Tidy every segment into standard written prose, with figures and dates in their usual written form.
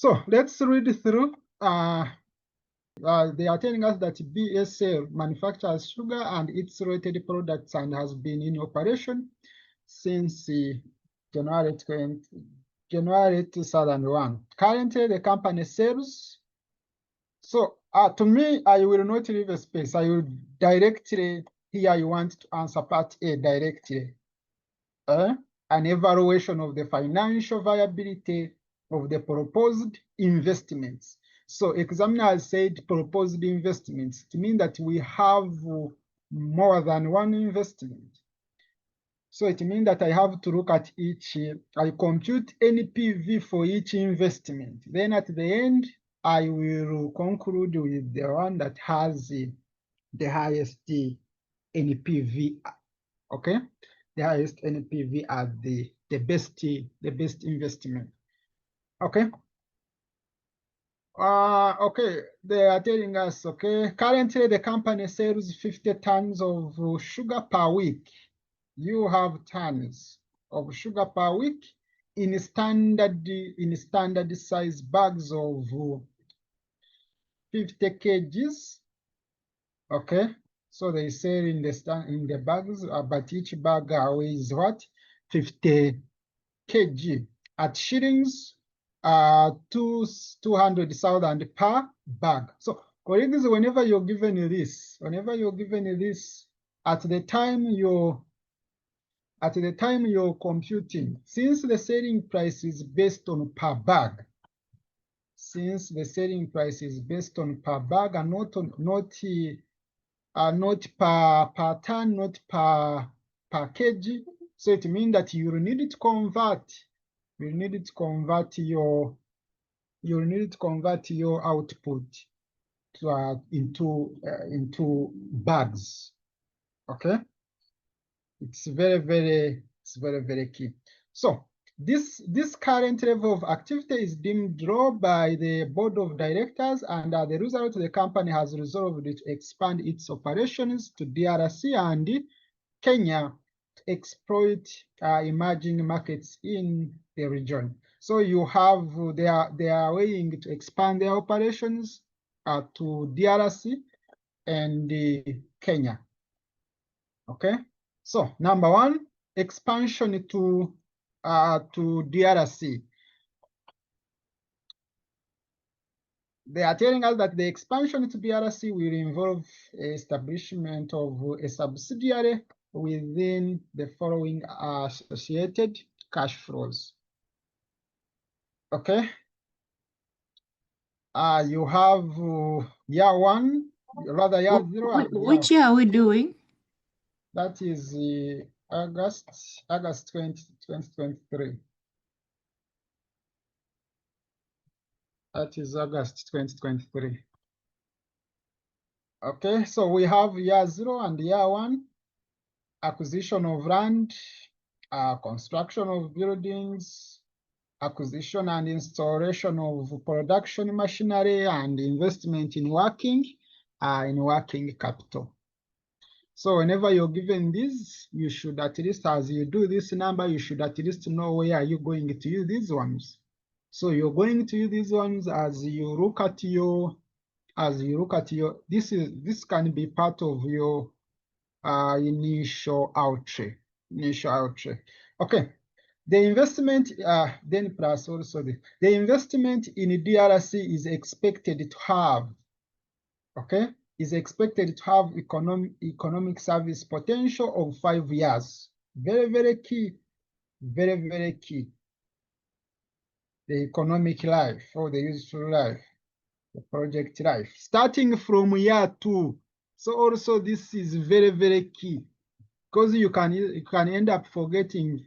So let's read through. They are telling us that BSL manufactures sugar and its related products and has been in operation since January 2001. Currently, the company sells. So to me, I will not leave a space. I will directly, here you want to answer part A directly. An evaluation of the financial viability of the proposed investments. So examiner has said proposed investments. It means that we have more than one investment. So it means that I have to look at each, I compute NPV for each investment. Then at the end, I will conclude with the one that has the highest NPV, okay? The highest NPV as the best investment. Okay. Okay, they are telling us, okay, currently the company sells 50 tons of sugar per week. You have tons of sugar per week in standard size bags of 50 kgs. Okay, so they sell in the bags, but each bag weighs what? 50 kg at shillings 200,000 per bag. So colleagues, whenever you're given this, at the time you're computing, since the selling price is based on per bag, and not per ton, not per kg. So it means that you need to convert. You need to convert your output to into bags. Okay, it's very key. So this current level of activity is deemed low by the board of directors, and as a result, the company has resolved to expand its operations to DRC and Kenya to exploit emerging markets in the region. So you have they are weighing to expand their operations to DRC and Kenya. Okay, so number one, expansion to DRC. They are telling us that the expansion to DRC will involve establishment of a subsidiary within the following associated cash flows. Okay. You have year one, rather year zero. Which year are we doing? That is August 2023. That is August 2023. Okay, so we have year zero and year one, acquisition of land, construction of buildings, acquisition and installation of production machinery, and investment in working capital. So whenever you're given this, you should at least, as you do this number, you should at least know where you're going to use these ones. So you're going to use these ones as you look at your, this can be part of your initial outlay. Okay. The investment, then plus also the investment in DRC is expected to have, okay, is expected to have economic service potential of 5 years. Very key, very key. The economic life or the useful life, the project life, starting from year 2. So also this is very key, because you can end up forgetting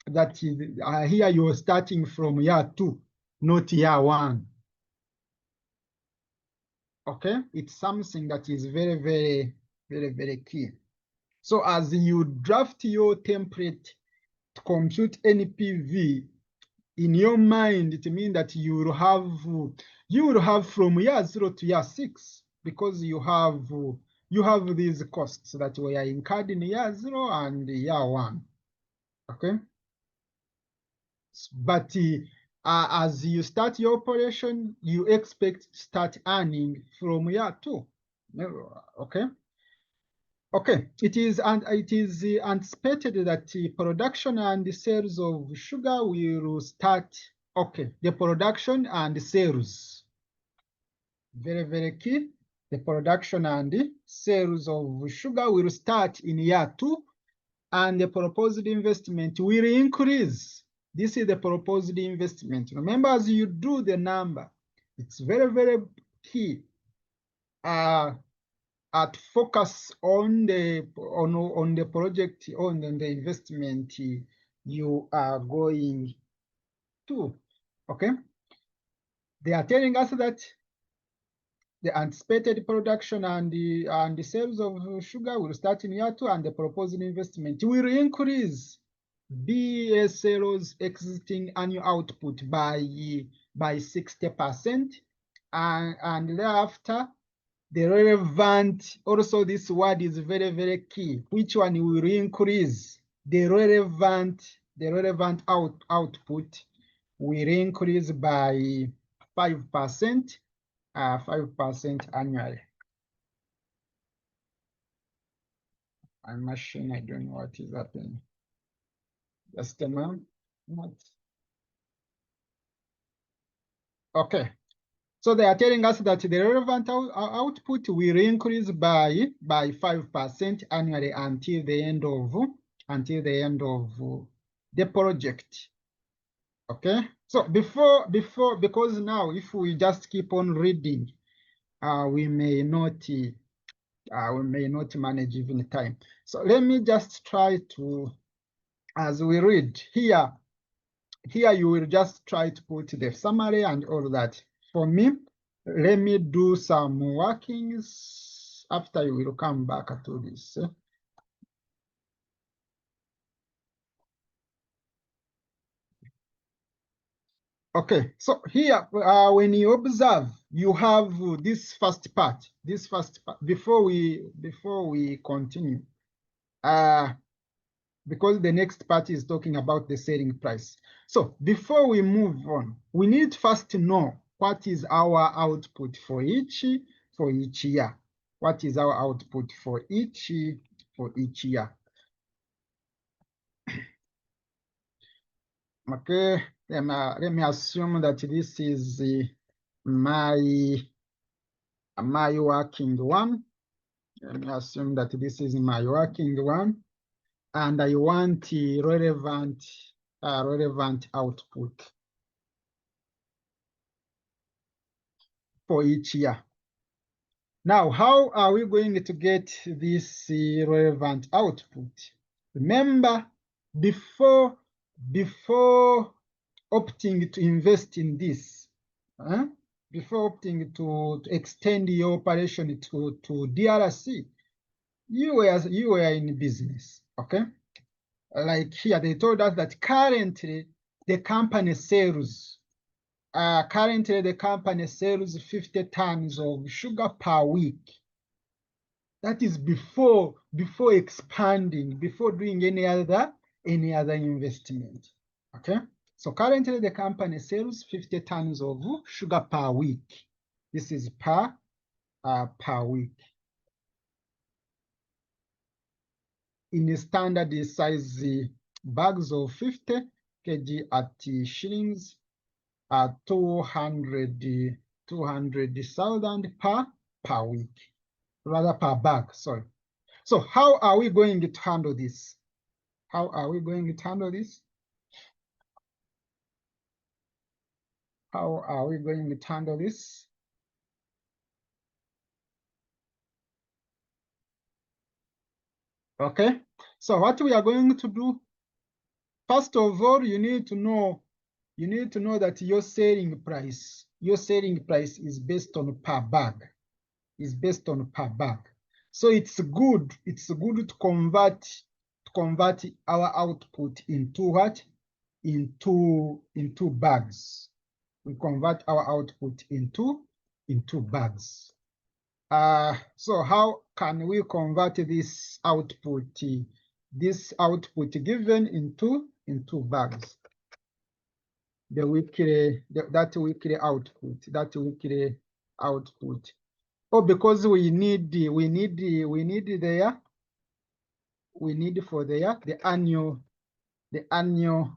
that here you're starting from year 2, not year 1. Okay, it's something that is very key. So as you draft your template to compute NPV, in your mind, it means that you will have from year 0 to year 6, because you have these costs that were incurred in year 0 and year 1. Okay, but as you start your operation, you expect to start earning from year 2. Okay. Okay, it is anticipated that the production and the sales of sugar will start. Okay, the production and the sales, very, very key. The production and the sales of sugar will start in year 2, and the proposed investment will increase. This is the proposed investment. Remember, as you do the number, it's very, very key. At focus on the project, on the investment you are going to. Okay, they are telling us that the anticipated production and the sales of sugar will start in year 2, and the proposed investment will increase BSL's existing annual output by 60%, and thereafter the relevant, also this word is very, very key. Which one will increase? The relevant output will increase by 5%, 5% annually. My machine, I don't know what is happening. Just a moment. Okay. So they are telling us that the relevant output will increase by 5% annually until the end of the project. Okay. So because now if we just keep on reading, we may not manage even time. So let me just try to, as we read here you will just try to put the summary and all that. For me, let me do some workings after you will come back to this. Okay, so here, when you observe, you have this first part, before we continue, because the next part is talking about the selling price. So before we move on, we need first to know what is our output for each year. What is our output for each year? Okay, let me assume that this is my working one. Let me assume that this is my working one, and I want relevant output for each year. Now, how are we going to get this relevant output? Remember, before opting to invest in this, before opting to extend your operation to DRC, you were in business, okay? Like here, they told us that currently the company sells 50 tons of sugar per week. That is before expanding, before doing any other investment. Okay. So currently the company sells 50 tons of sugar per week. This is per week. In a standard size bags of 50 kg at shillings 200,000 per week, rather per bag, sorry. So how are we going to handle this? How are we going to handle this? How are we going to handle this? Okay, so what we are going to do, first of all, you need to know that your selling price is based on per bag. So it's good to convert our output into what? Into bags. We convert our output into bags. So how can we convert this output given into bags? the weekly that weekly output. Oh, because we need for the annual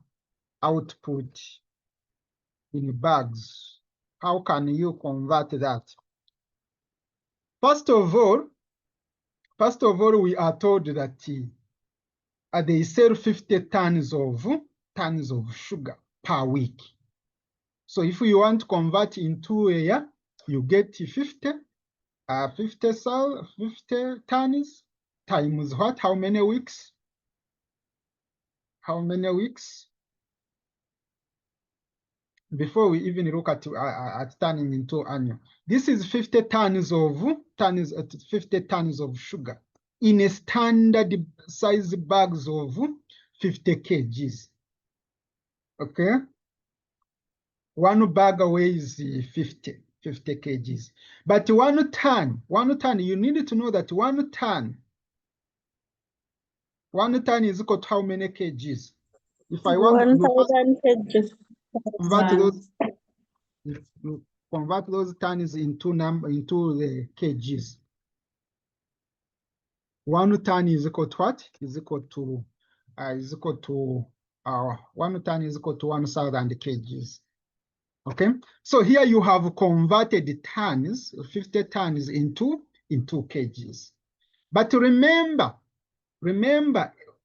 output in bags. How can you convert that? First of all, we are told that they sell 50 tons of sugar per week. So if you want to convert into a year, you get 50 tons times what? How many weeks? How many weeks? Before we even look at turning into annual, this is 50 tons of 50 tons of sugar in a standard size bags of 50 kgs. Okay, one bag weighs 50 kgs, but 1 ton, you need to know that 1 ton is equal to how many kgs? If I want to 1,000 kgs. Convert those tons into the kgs. 1 ton is equal to what? Is equal to 1 ton is equal to 1,000 kgs. Okay, so here you have converted tons, 50 tons into kgs. But remember,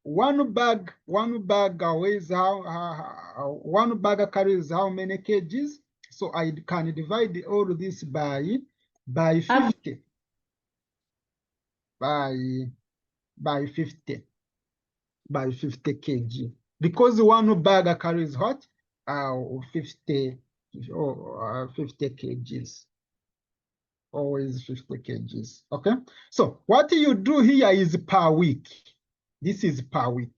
one bag weighs one bag carries how many kgs? So I can divide all this by 50. By 50 kg, because one bag carries what? 50 kgs. Always 50 kgs. Okay, so what you do here is per week. This is per week.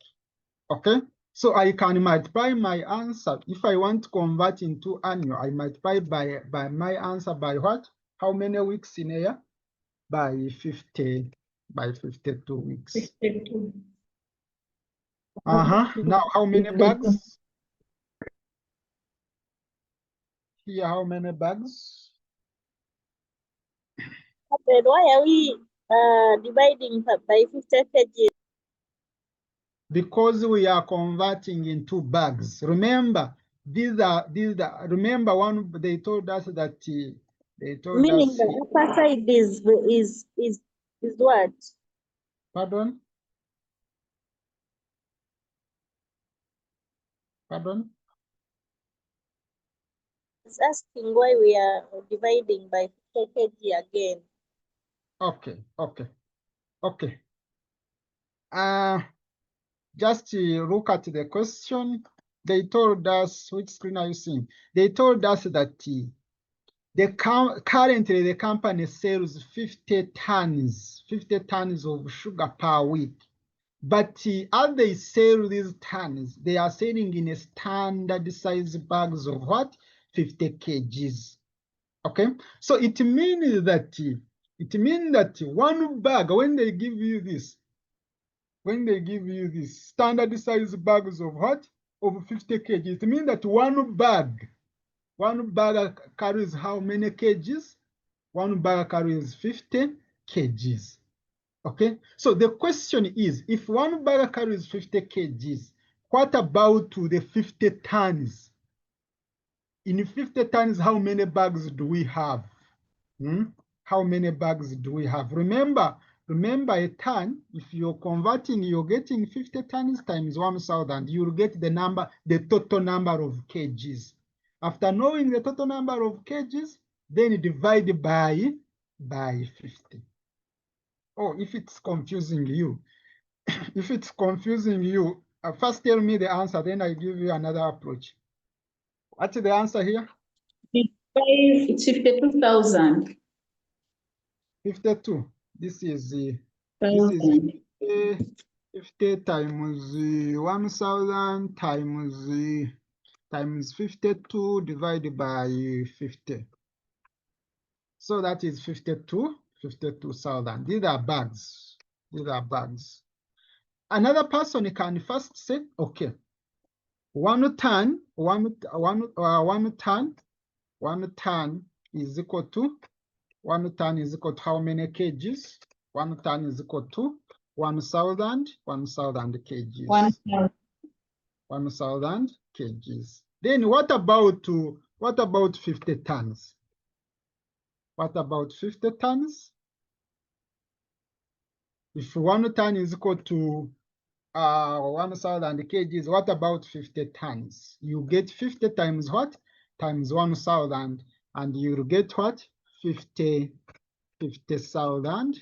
Okay, so I can multiply my answer. If I want to convert into annual, I multiply by my answer by what? How many weeks in a year? By 52 weeks. 52. Now how many bags? Here, how many bags? But why are we dividing by 50 kg? Because we are converting into bags. Remember, remember they told us that Meaning the upper side is what? Pardon? It's asking why we are dividing by 50 kg again. Okay. Just look at the question. They told us, which screen are you seeing? They told us that currently the company sells 50 tons of sugar per week. But as they sell these tons, they are selling in a standard size bags of what? 50 kgs. Okay, so it means that one bag, when they give you this standard size bags of what? Of 50 kg, it means that one bag carries how many kgs? One bag carries 50 kgs. Okay, so the question is, if one bag carries 50 kgs, what about the 50 tons? In 50 tons, how many bags do we have? How many bags do we have? Remember a ton, if you're converting, you're getting 50 tons times 1,000, you'll get the total number of kgs. After knowing the total number of kgs, then divide by 50. Oh, if it's confusing you, first tell me the answer, then I give you another approach. What's the answer here? It's 52,000. 52. This is 50 times 1,000 times 52 divided by 50. So that is 52,000. These are bags. Another person can first say, okay, 1 ton, one ton is equal to 1 ton is equal to how many kgs? 1 ton is equal to 1,000 kgs. 1,000 kgs. Then what about 50 tons? What about 50 tons? If 1 ton is equal to 1,000 kgs, what about 50 tons? You get 50 times what? Times 1,000, and you'll get what? 50,000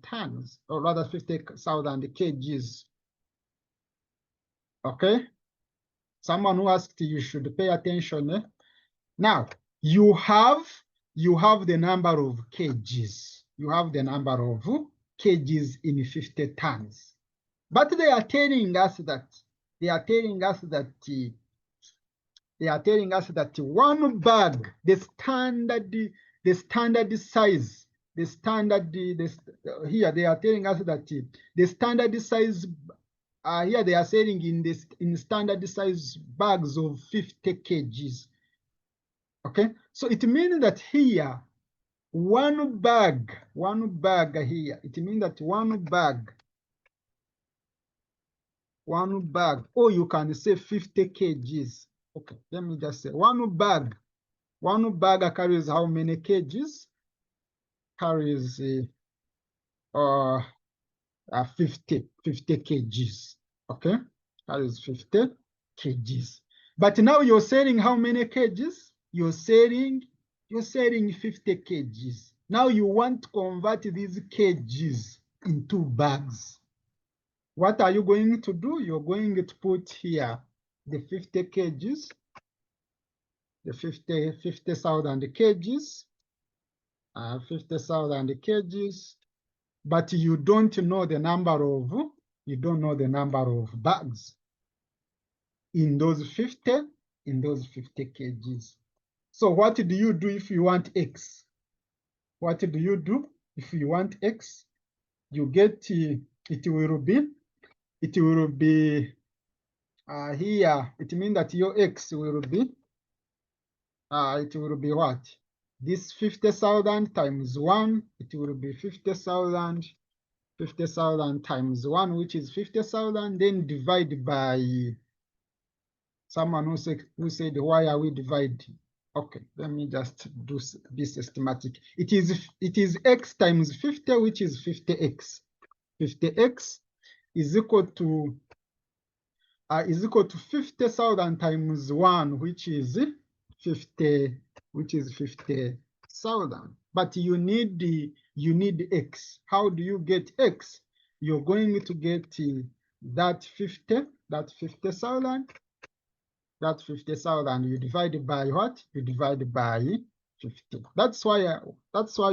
tons, or rather 50,000 kgs. Okay? Someone who asked you should pay attention. Eh? Now, you have the number of kgs. You have the number of kgs in 50 tons. But they are telling us that one bag, the standard size, here they are telling us that the standard size, here they are selling in standard size bags of 50 kgs. Okay, so it means that here one bag here, it means that one bag, or you can say 50 kgs. Okay, let me just say one bag carries how many kgs? Carries 50 kgs. Okay, carries 50 kgs. But now you're selling how many kgs? You're selling 50 kgs. Now you want to convert these kgs into bags. What are you going to do? You're going to put here the 50 kgs, the 50,000 kgs, 50,000 kgs, but you don't know the number of bags in those 50 kgs. So what do you do if you want X? What do you do if you want X? You get it will be here. It means that your X will be what? This 50,000 times 1, it will be 50,000 times 1, which is 50,000, then divide by someone who said, why are we dividing? Okay, let me just do this systematic. It is X times 50, which is 50X. 50X is equal to 50,000 times 1, which is 50,000. But you need X. How do you get X? You're going to get that 50,000. That 50,000 you divide by what? You divide by 50. That's why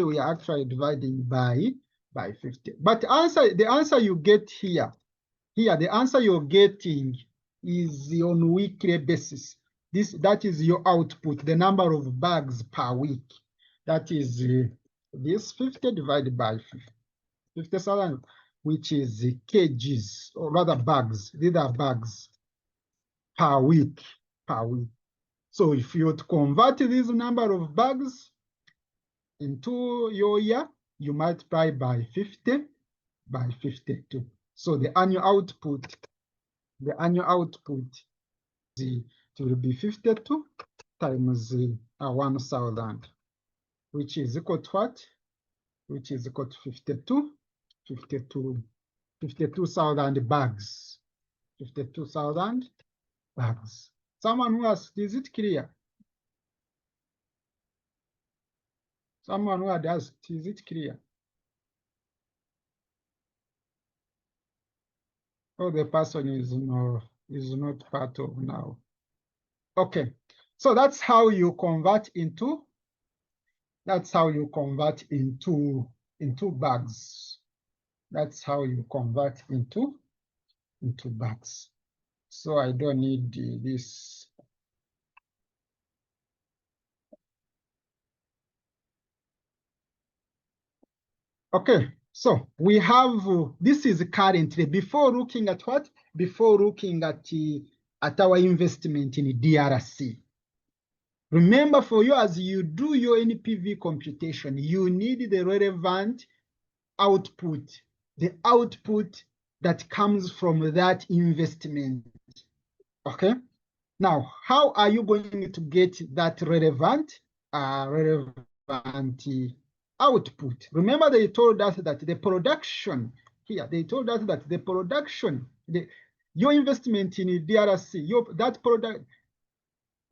we are actually dividing by 50. But the answer you get here, the answer you're getting is on weekly basis. That is your output, the number of bags per week. That is this 50 divided by 50,000, which is kgs, or rather bags. These are bags per week. So if you were to convert this number of bags into your year, you multiply by 50 by 52. So the annual output will be 52 times 1,000, which is equal to what? Which is equal to 52,000 bags. 52,000 bags. Someone who asked, is it clear? Someone who had asked, is it clear? Oh, the person is not part of now. Okay, so that's how you convert into bags. That's how you convert into bags. So I don't need this. Okay, so we have this is currently, before looking at what? Before looking at at our investment in DRC. Remember, for you, as you do your NPV computation, you need the relevant output, the output that comes from that investment. Okay. Now, how are you going to get that relevant output? Remember, they told us that the production here, they told us that the production, your investment in DRC, that product.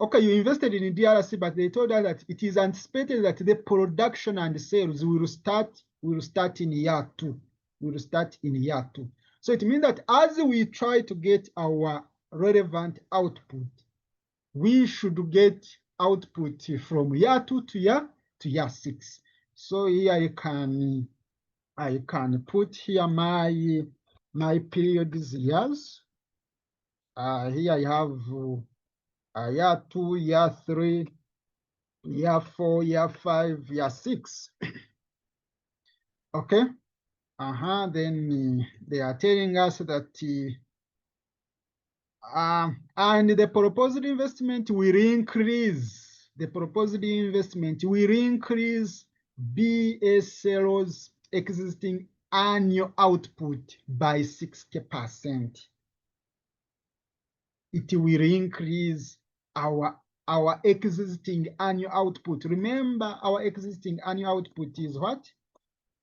Okay, you invested in DRC, but they told us that it is anticipated that the production and sales will start in year 2. Will start in year 2. So it means that as we try to get our relevant output, we should get output from year 2 to year 6. So here I can put here my periods years. Here I have year 2, year 3, year 4, year 5, year 6. Okay. Then they are telling us that and the proposed investment will increase. The proposed investment will increase BSL's existing annual output by 60%. It will increase our existing annual output. Remember, our existing annual output is what?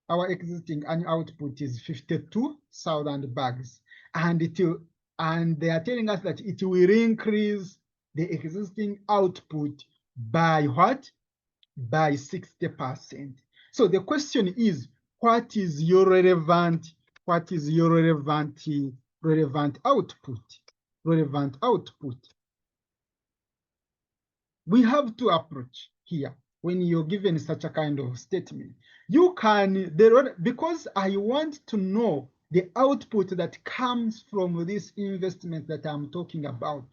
Our existing annual output is 52,000 bags, and they are telling us that it will increase the existing output by what? By 60%. So the question is, what is your relevant output? Relevant output. We have to approach here when you're given such a kind of statement. You can, because I want to know the output that comes from this investment that I'm talking about,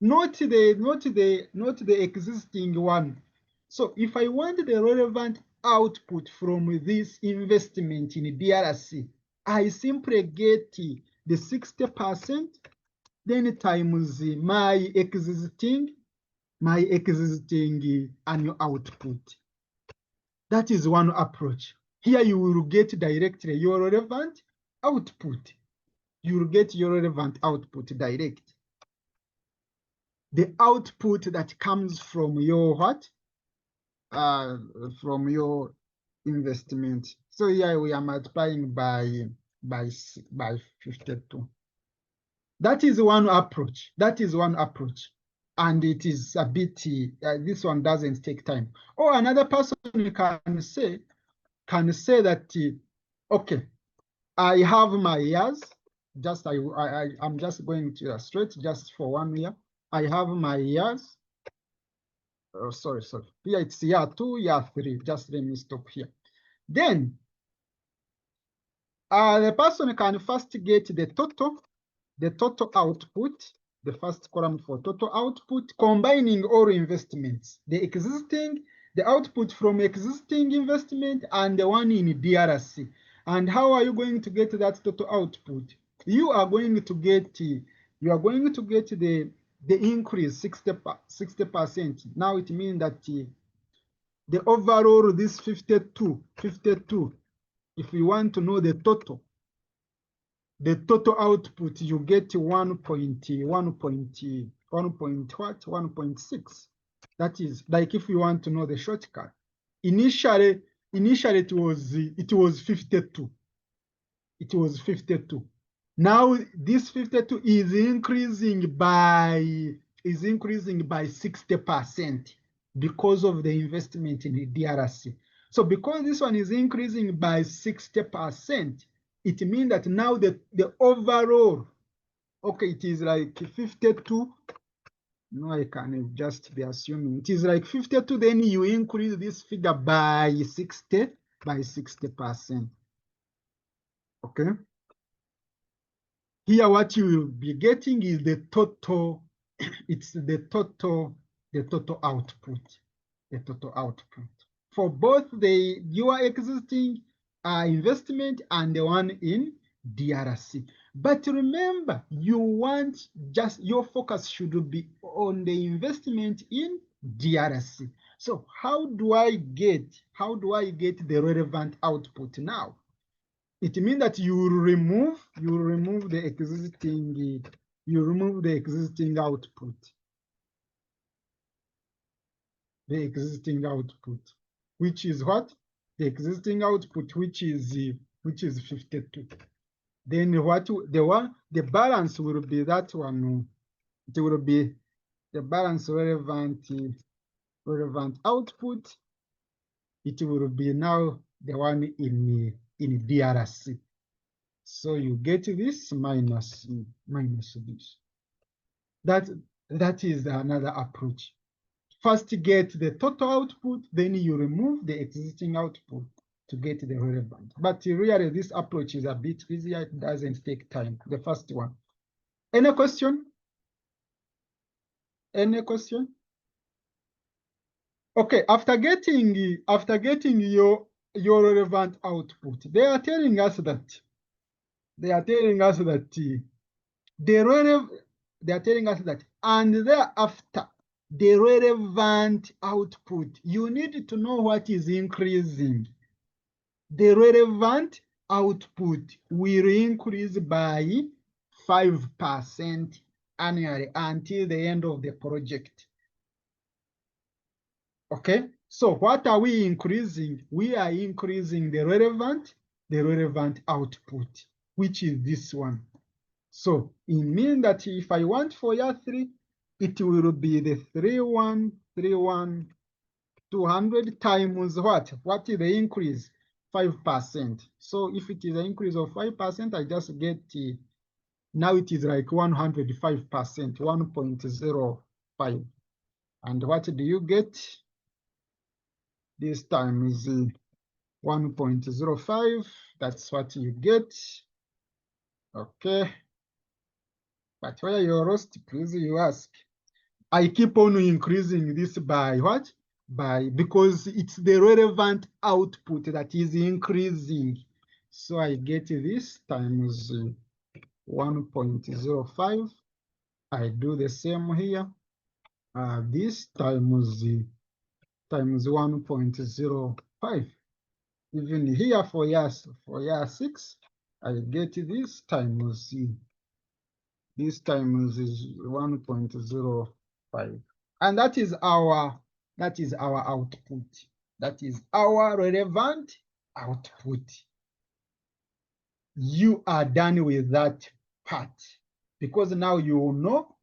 not the existing one. So if I want the relevant output from this investment in DRC, I simply get the 60%, then times my existing annual output. That is one approach. Here you will get directly your relevant output. You will get your relevant output direct. The output that comes from your what? From your investment. So here we are multiplying by 52. That is one approach. That is one approach. And it is a bit, this one doesn't take time. Or another person can say that, okay, I have my years, I'm just going to illustrate just for 1 year. I have my years. Oh, sorry. Here it's year 2, year 3. Just let me stop here. Then, the person can first get the total output, the first column for total output, combining all investments, the output from existing investment and the one in DRC. And how are you going to get that total output? You are going to get the increase 60%. Now it means that the overall, this 52, if you want to know the total output, you get 1.6. That is like if you want to know the shortcut. Initially it was 52. It was 52. Now this 52 is increasing by 60% because of the investment in the DRC. So because this one is increasing by 60%, it means that now the overall, okay, it is like 52. No, I can just be assuming it is like 52. Then you increase this figure by 60%. Okay. Here, what you will be getting is the total. It's the total output. The total output for both your existing investment and the one in DRC. But remember, you want just your focus should be on the investment in DRC. So how do I get the relevant output now? It means that you remove the existing output. The existing output, which is what? The existing output, which is 52. Then the balance will be that one. It will be the balance relevant output. It will be now the one in DRC. So you get this minus this. That is another approach. First get the total output, then you remove the existing output to get the relevant. But really, this approach is a bit easier. It doesn't take time. The first one. Any question? Any question? Okay, after getting your relevant output, they are telling us that and thereafter the relevant output, you need to know what is increasing. The relevant output will increase by 5% annually until the end of the project. Okay, so what are we increasing? We are increasing the relevant output, which is this one. So it means that if I want for year 3, it will be the 200 times what? What is the increase? 5%. So if it is an increase of 5%, I just get now it is like 105%, 1.05. And what do you get? This time is 1.05. That's what you get. Okay. But where you're lost, please, you ask. I keep on increasing this by what? Because it's the relevant output that is increasing. So I get this times 1.05. I do the same here. This times 1.05. Even here for year 6, I get this times 1.05. And that is our output. That is our relevant output. You are done with that part because now you know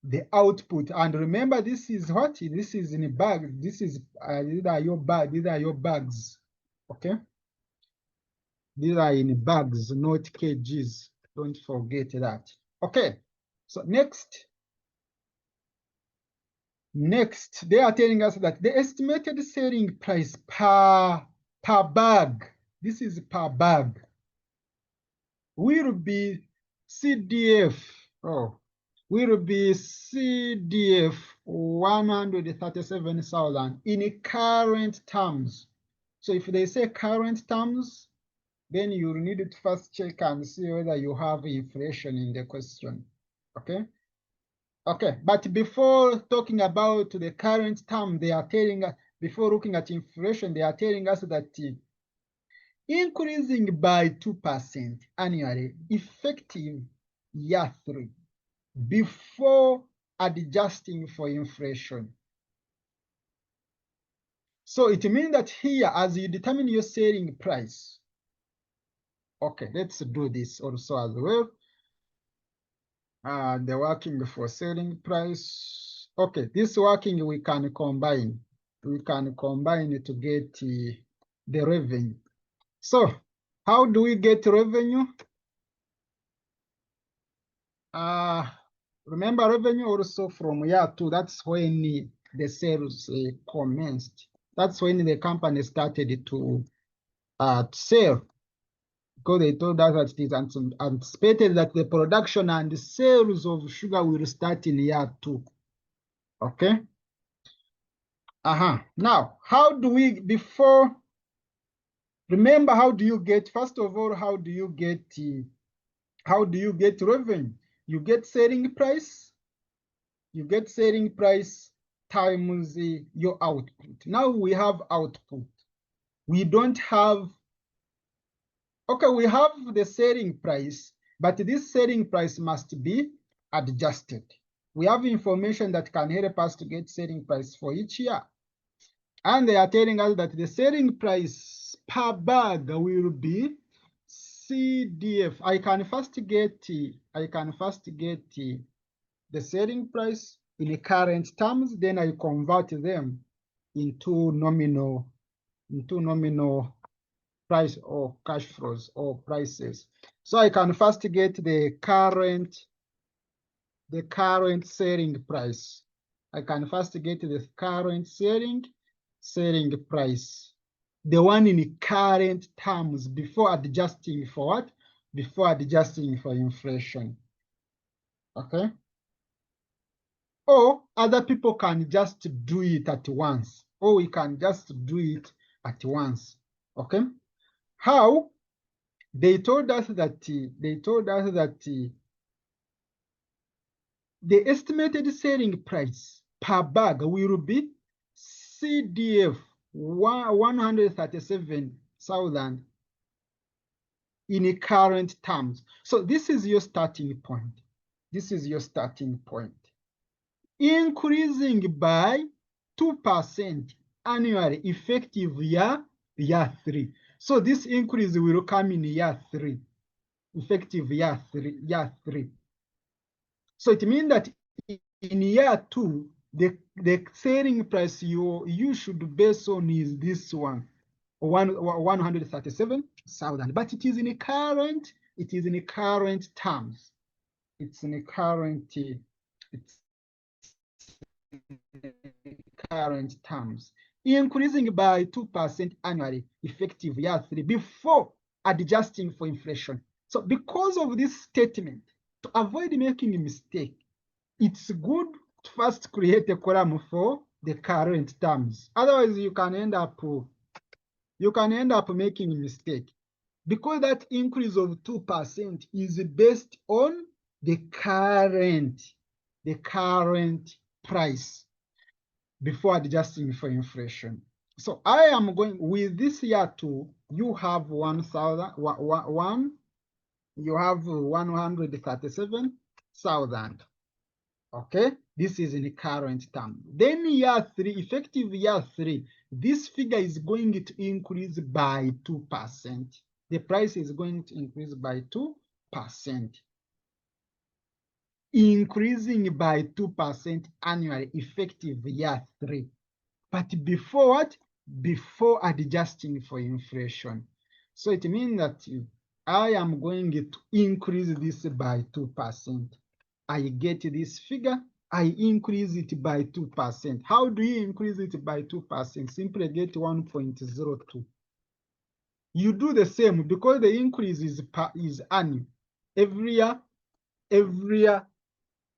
the output. And remember, this is what? This is in a bag. These are your bags. Okay? These are in bags, not kgs. Don't forget that. Okay. So next, they are telling us that the estimated selling price per bag, this is per bag, will be CDF, will be CDF 137,000 in current terms. So if they say current terms, then you need to first check and see whether you have inflation in the question. Okay? Okay, but before talking about the current term, they are telling us, before looking at inflation, they are telling us that increasing by 2% annually, effective year 3, before adjusting for inflation. So it means that here, as you determine your selling price, okay, let's do this also as well. The working for selling price. Okay, this working we can combine. We can combine it to get the revenue. So how do we get revenue? Remember revenue also from year 2. That's when the sales commenced. That's when the company started to sell. Because they told us that it is anticipated that the production and the sales of sugar will start in year 2. Okay. Now, how do we, before Remember, how do you get, first of all, how do you get revenue? You get selling price, times your output. Now we have output. We don't have, okay, we have the selling price, but this selling price must be adjusted. We have information that can help us to get selling price for each year. And they are telling us that the selling price per bag will be CDF. I can first get the selling price in current terms, then I convert them into nominal price or cash flows or prices. So I can first get the current selling price. I can first get the current selling price, the one in current terms, before adjusting for what? Before adjusting for inflation. Okay. Or other people can just do it at once, or we can just do it at once. Okay. How? They told us that the estimated selling price per bag will be CDF 137,000 in current terms. So this is your starting point. Increasing by 2% annually, effective year 3. So this increase will come in year 3, effective year 3. So it means that in year 2, the selling price you should base on is this one, 137,000. But it is in current terms. It's in current terms. Increasing by 2% annually, effective year 3, before adjusting for inflation. So because of this statement, to avoid making a mistake, it's good to first create a column for the current terms. Otherwise, you can end up making a mistake, because that increase of 2% is based on the current price before adjusting for inflation. So I am going with this year 2. You have 137,000. Okay, this is in the current term. Then year 3, effective year 3, this figure is going to increase by 2%. The price is going to increase by 2%. Increasing by 2% annually, effective year 3. But before what? Before adjusting for inflation. So it means that I am going to increase this by 2%. I get this figure, I increase it by 2%. How do you increase it by 2%? Simply get 1.02. You do the same, because the increase is annual. Every year,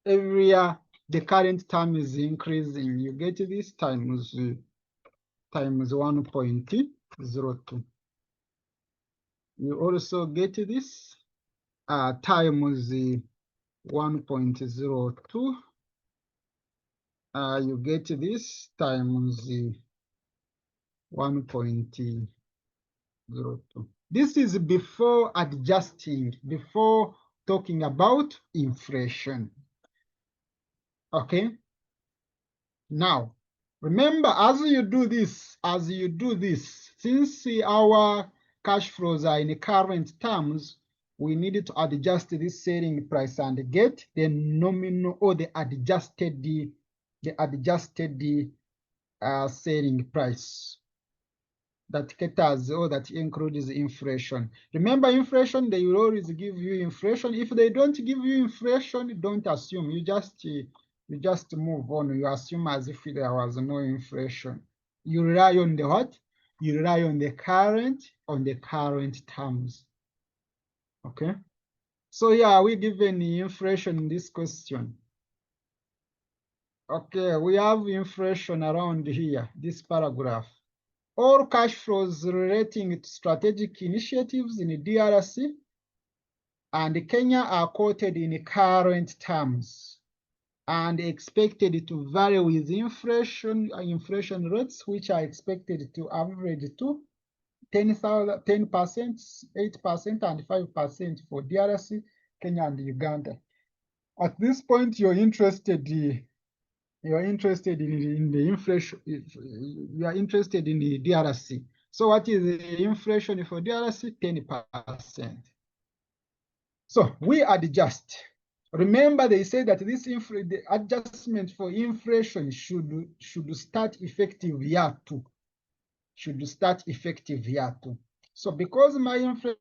the current term is increasing. You get this times 1.02. You also get this times 1.02. You get this times 1.02. This is before adjusting, before talking about inflation. Okay. Now, remember, as you do this, since our cash flows are in current terms, we need to adjust this selling price and get the nominal or the adjusted selling price that caters or that includes inflation. Remember, inflation, they will always give you inflation. If they don't give you inflation, don't assume. You just move on. You assume as if there was no inflation. You rely on the what? You rely on the current terms. Okay. So yeah, we given inflation in this question. Okay, we have inflation around here, this paragraph. all cash flows relating to strategic initiatives in the DRC and Kenya are quoted in current terms and expected to vary with inflation rates, which are expected to average to 10%, 8%, and 5% for DRC, Kenya, and Uganda. At this point, you're interested in the inflation. You are interested in the DRC. So what is the inflation for DRC? 10%. So we adjust. Remember, they say that the adjustment for inflation should start effective year 2. Should start effective year 2. So because my inflation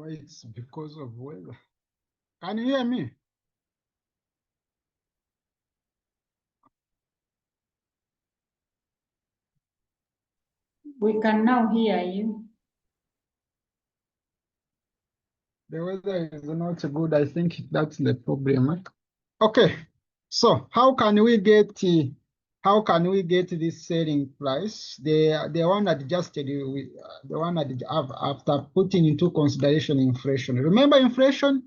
it's because of weather. Can you hear me? We can now hear you. The weather is not good. I think that's the problem. Okay, so how can we get this selling price? The one adjusted with the one after putting into consideration inflation. Remember, inflation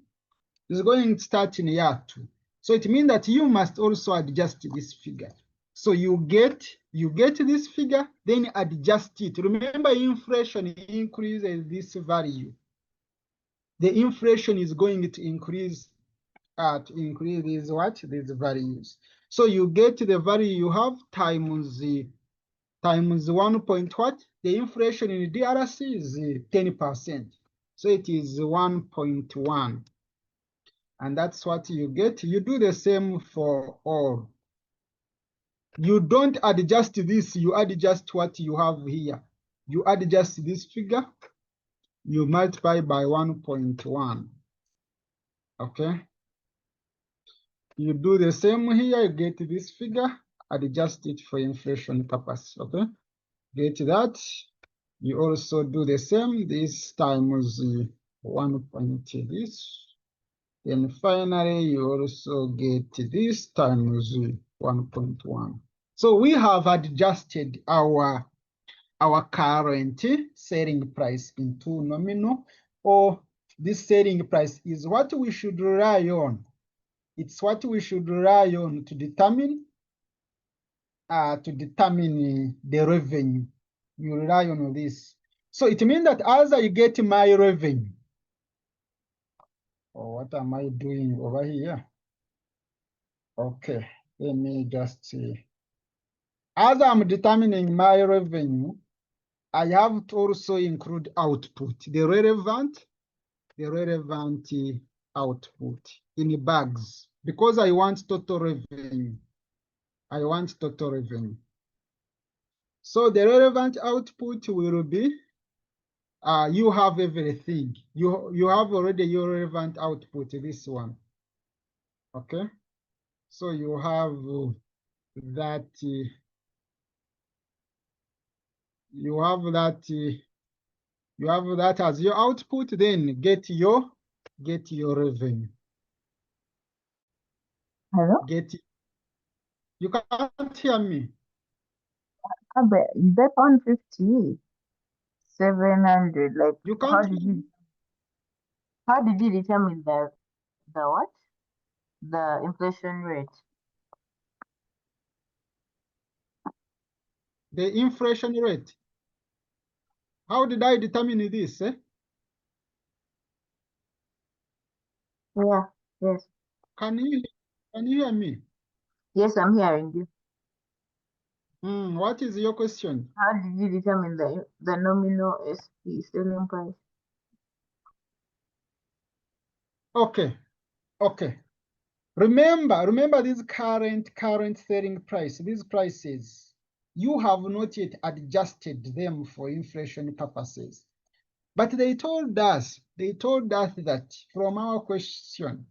is going to start in year 2, so it means that you must also adjust this figure. So you get this figure, then adjust it. Remember, inflation increases this value. The inflation is going to increase these values. So you get the value you have times 1 point what? The inflation in DRC is 10%. So it is 1.1. And that's what you get. You do the same for all. You don't adjust this, you adjust what you have here. You adjust this figure, you multiply by 1.1. Okay. You do the same here, you get this figure, adjust it for inflation purpose, okay? Get that, You also do the same, this times 1 point this. Then finally, you also get this times 1.1. So we have adjusted our current selling price into nominal, or this selling price is what we should rely on. It's what we should rely on to determine the revenue. You rely on this. So it means that as I get my revenue, what am I doing over here? Okay, let me just see. As I'm determining my revenue, I have to also include output, the relevant output in bags, because I want total revenue. I want total revenue. So the relevant output will be, you have everything. You have already your relevant output, this one. Okay. So you have that, you have that as your output, then get your revenue. Hello? You can't hear me. You bet on 50, 700. Like, You can't how did you determine the what? The inflation rate? the inflation rate. How did I determine this? Yeah, yes. Can you hear me? Yes, I'm hearing you. What is your question? How did you determine the nominal SP selling price? Okay. Remember this current selling price, these prices, you have not yet adjusted them for inflation purposes. But they told us that from our question,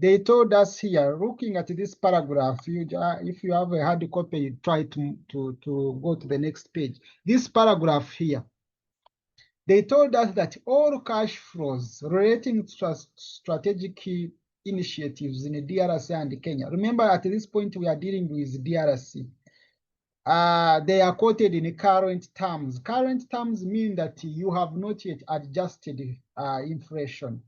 they told us here, looking at this paragraph, if you have a hard copy, you try to go to the next page. This paragraph here, they told us that all cash flows relating to strategic initiatives in DRC and Kenya. Remember, at this point, we are dealing with DRC. They are quoted in current terms. Current terms mean that you have not yet adjusted inflation,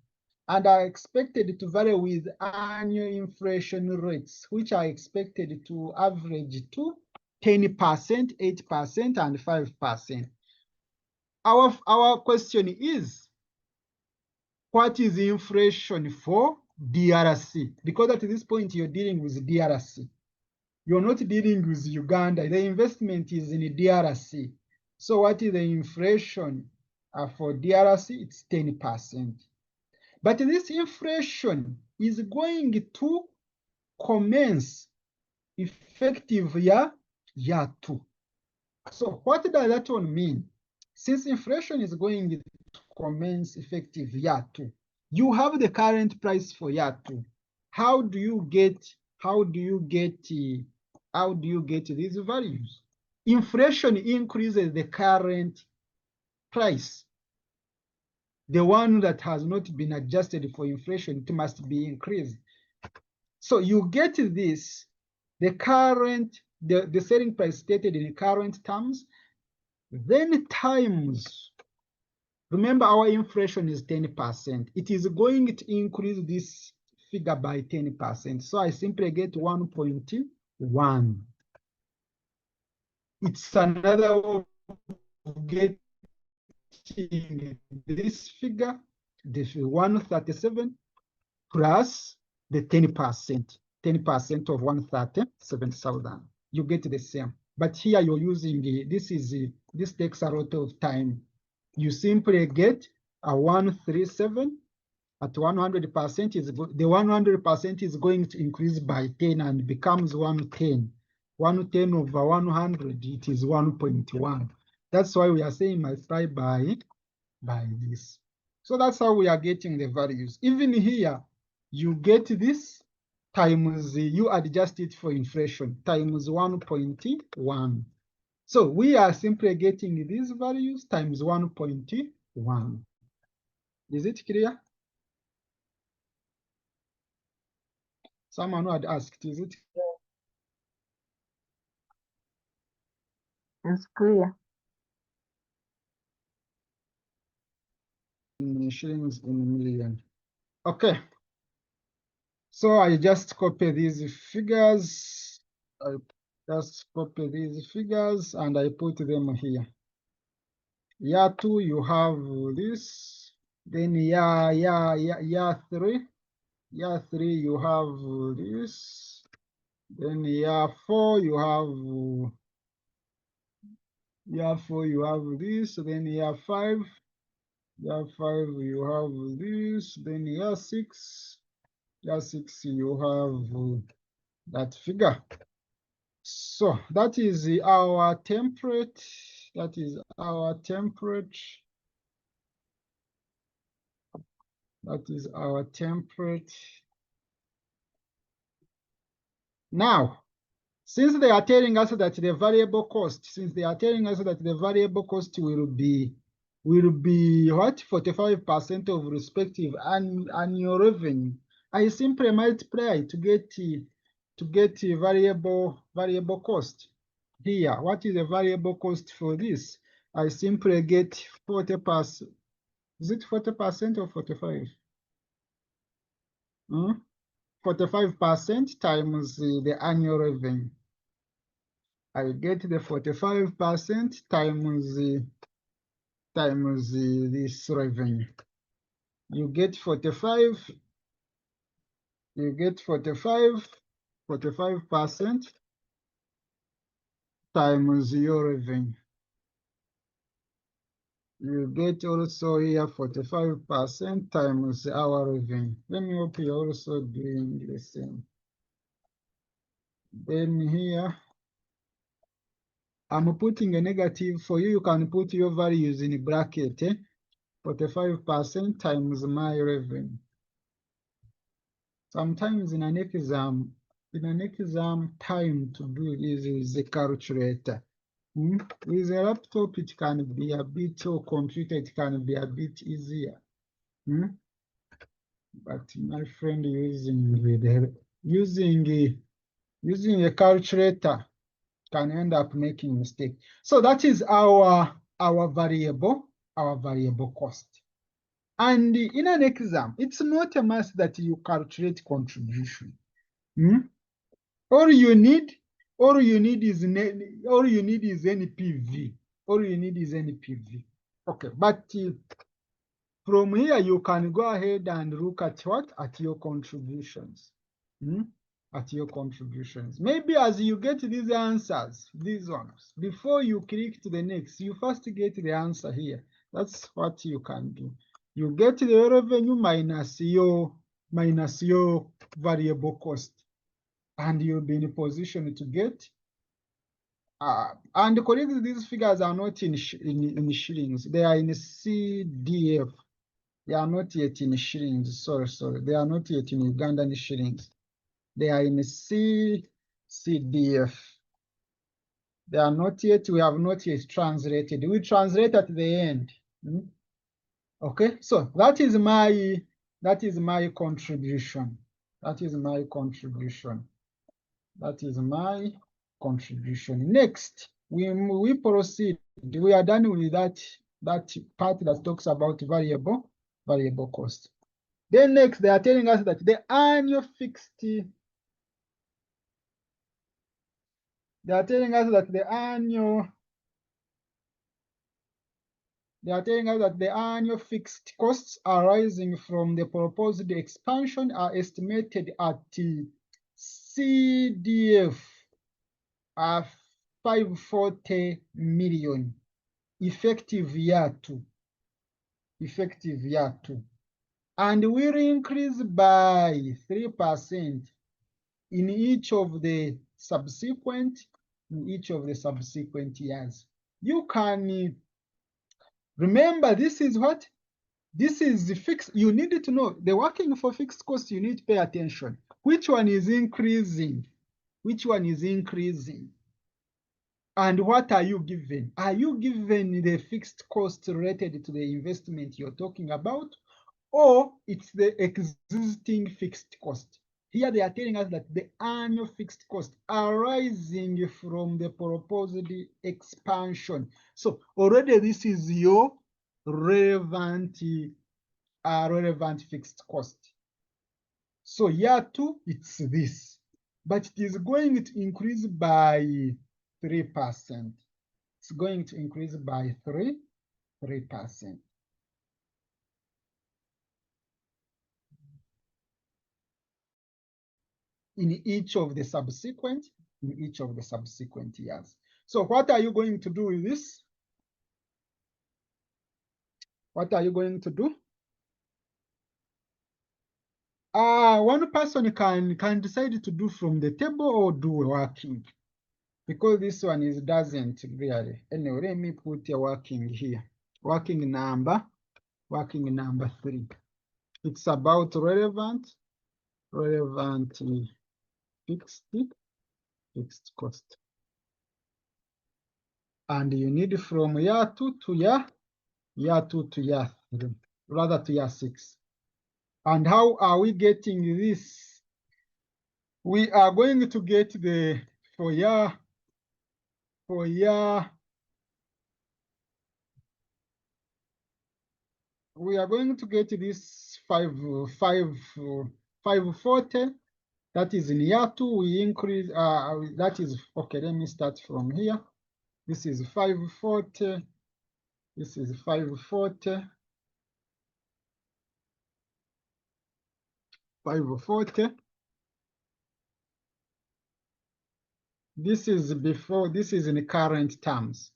and are expected to vary with annual inflation rates, which are expected to average to 10%, 8%, and 5%. Our question is, what is inflation for DRC? Because at this point, you're dealing with DRC. You're not dealing with Uganda. The investment is in DRC. So what is the inflation for DRC? It's 10%. But this inflation is going to commence effective year 2. So what does that one mean? Since inflation is going to commence effective year 2, you have the current price for year 2. How do you get these values? Inflation increases the current price. The one that has not been adjusted for inflation, it must be increased. So you get this, the selling price stated in current terms, then times, remember our inflation is 10%. It is going to increase this figure by 10%. So I simply get 1.1. It's another way of getting this figure, the 137 plus the 10%, 10% of 137,000. You get the same. But here you're using this takes a lot of time. You simply get a 137 at 100%. The 100% is going to increase by 10 and becomes 110. 110 over 100, it is 1.1. That's why we are saying multiply by this. So that's how we are getting the values. Even here, you get this times, you adjust it for inflation, times 1.1. So we are simply getting these values times 1.1. Is it clear? Someone who had asked, is it? It's clear. In shillings in million. Okay. So I just copy these figures. I just copy these figures and I put them here. Year 2, you have this. Then year 3. Year 3, you have this. Then year 4, you have this. Then year 5. Year 5, you have this. Then year 6. Year 6, you have that figure. So that is our template. That is our template. That is our template. Now, since they are telling us that the variable cost, will be what? 45% of respective annual revenue. I simply multiply to get a variable cost. Here, what is the variable cost for this? I simply get 40%. Is it 40% or 45? 45% times the annual revenue. I get the 45% times this revenue. You get 45%. Times your revenue. You get also here 45% times our revenue. Let me hope you're also doing the same. Then here, I'm putting a negative. For you, you can put your values in a bracket. 45% times my revenue. Sometimes in an exam time to do this is a calculator. With a laptop, it can be a bit, or computer, it can be a bit easier. But my friend, using a calculator can end up making mistake. So that is our variable cost. And in an exam, it's not a must that you calculate contribution. All you need is NPV. Okay, but from here you can go ahead and look at what? At your contributions. Maybe as you get these answers, these ones, before you click to the next, you first get the answer here. That's what you can do. You get the revenue minus your variable cost, and you'll be in a position to get. And colleagues, these figures are not in shillings. They are in CDF. They are not yet in shillings. Sorry. They are not yet in Ugandan shillings. They are in CDF. They are not yet. We have not yet translated. We translate at the end. Okay, so that is my contribution. Next, we proceed. We are done with that part that talks about variable cost. Then next, they are telling us that the annual fixed. They are telling us that the annual fixed costs arising from the proposed expansion are estimated at CDF 540 million effective year 2. And will increase by 3% in each of the subsequent years. You can remember, this is what? This is the fixed. You need to know the working for fixed cost. You need to pay attention. Which one is increasing? And what are you given? Are you given the fixed cost related to the investment you're talking about, or it's the existing fixed cost? Here they are telling us that the annual fixed cost arising from the proposed expansion. So already this is your relevant fixed cost. So year 2, it's this, but it is going to increase by 3%. It's going to increase by 3%. In each of the subsequent years. So what are you going to do with this? What are you going to do? One person can decide to do from the table or do working, because this one doesn't really. Anyway, let me put a working here. Working number 3. It's about relevant fixed cost. And you need from year 2 to year 2 to year 3, rather to year 6. And how are we getting this? We are going to get the for year we are going to get this 540. That is in year 2. We increase that is okay. Let me start from here. This is 540. This is 540. 540. This is before, this is in current terms,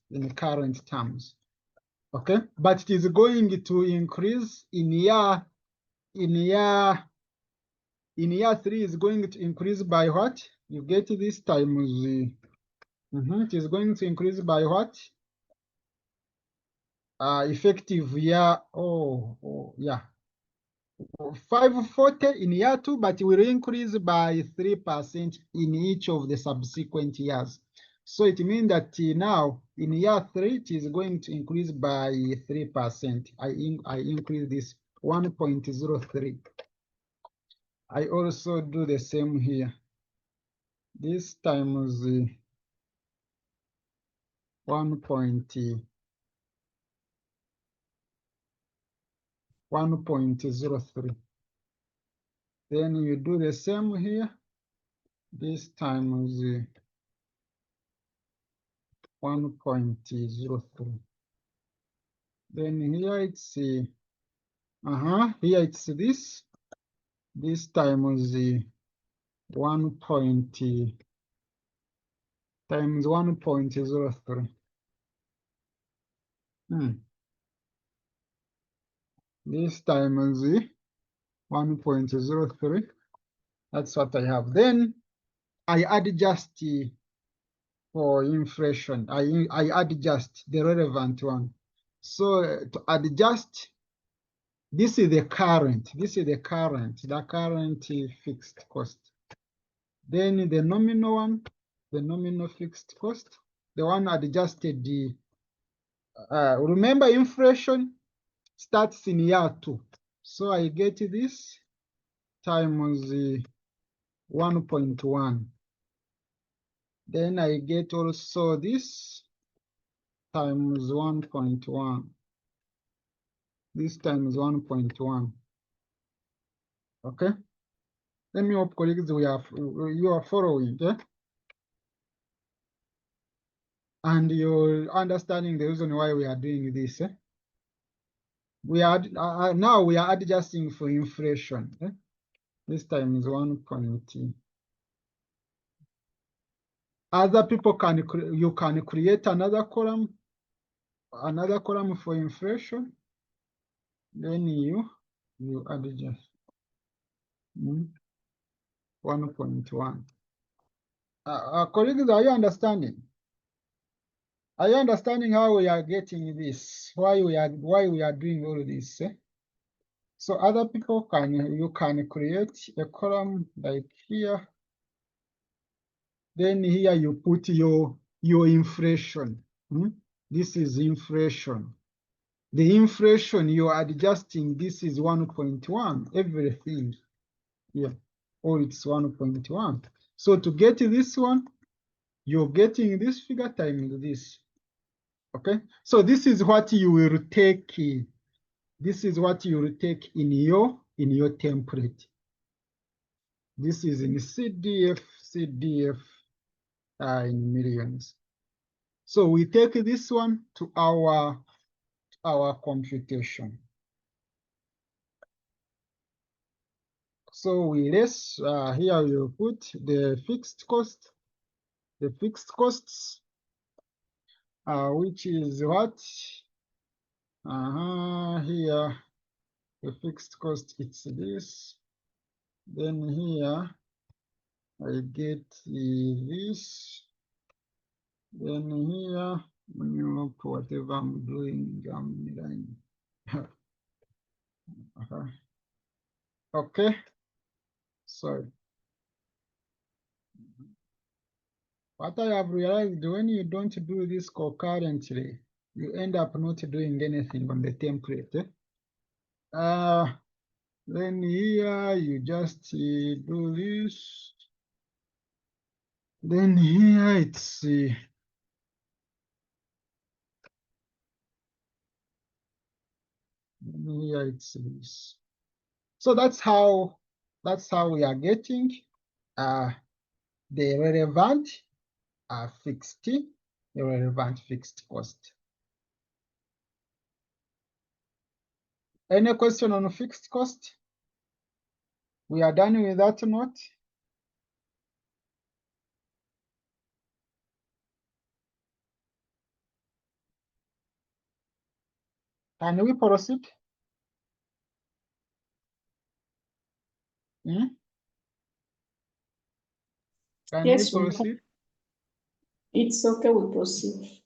okay? But it is going to increase in year 3 is going to increase by what? You get this times, it is going to increase by what? Effective year, yeah. 540 in year 2, but will increase by 3% in each of the subsequent years. So it means that now in year 3, it is going to increase by 3%. I increase this 1.03. I also do the same here. This times 1.03. Then you do the same here. This times 1.03. Then here it's here it's this times 1.03. This times 1.03. That's what I have. Then I adjust for inflation. I adjust the relevant one. So to adjust, this is the current fixed cost. Then the nominal one, the nominal fixed cost, the one adjusted. Remember, inflation starts in year 2. So I get this times 1.1. Then I get also this times 1.1. This times 1.1. Okay. Let me hope, colleagues, you are following, yeah? And you're understanding the reason why we are doing this. Eh? We are now we are adjusting for inflation. Eh? This time is 1.2. Other people you can create another column for inflation. Then you adjust 1.1. Colleagues, are you understanding? Are you understanding how we are getting this? Why we are doing all this? Eh? So other people you can create a column like here. Then here you put your your inflation. This is inflation. The inflation you're adjusting, this is 1.1, everything. Yeah, or it's 1.1. So to get this one, you're getting this figure times this. Okay, so this is what you will take. This is what you will take in your template. This is in CDF in millions. So we take this one to our computation. So we less here we will put the fixed cost, which is what here the fixed cost, it's this. Then here I get this. Then here when you look whatever I'm doing, okay. So what I have realized, when you don't do this concurrently, you end up not doing anything on the template. Then here you just do this. Then here it's then here it's this. So that's how we are getting the relevant fixed cost. Any question on fixed cost? We are done with that note. Can we proceed? Can Yes, we proceed? It's okay, we proceed.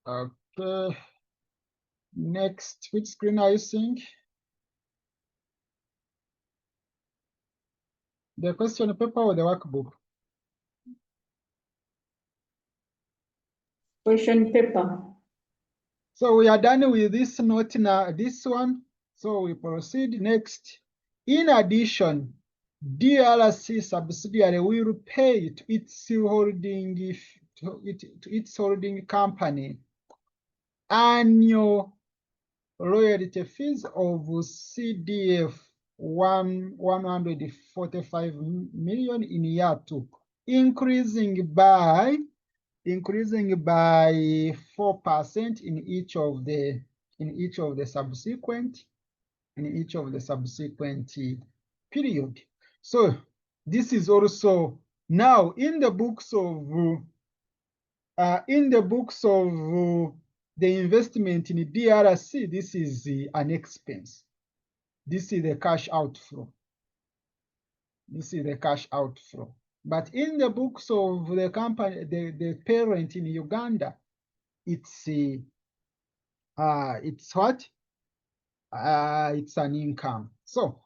Okay. Next, which screen are you seeing? The question paper or the workbook? Question paper. So we are done with this note now, this one. So we proceed next. In addition, DRC subsidiary will pay to its holding company annual royalty fees of CDF 145 million in year 2, increasing by 4% in each of the subsequent period. So this is also now in the books of the investment in DRC. This is an expense. This is the cash outflow. But in the books of the company, the parent in Uganda, it's what? It's an income. So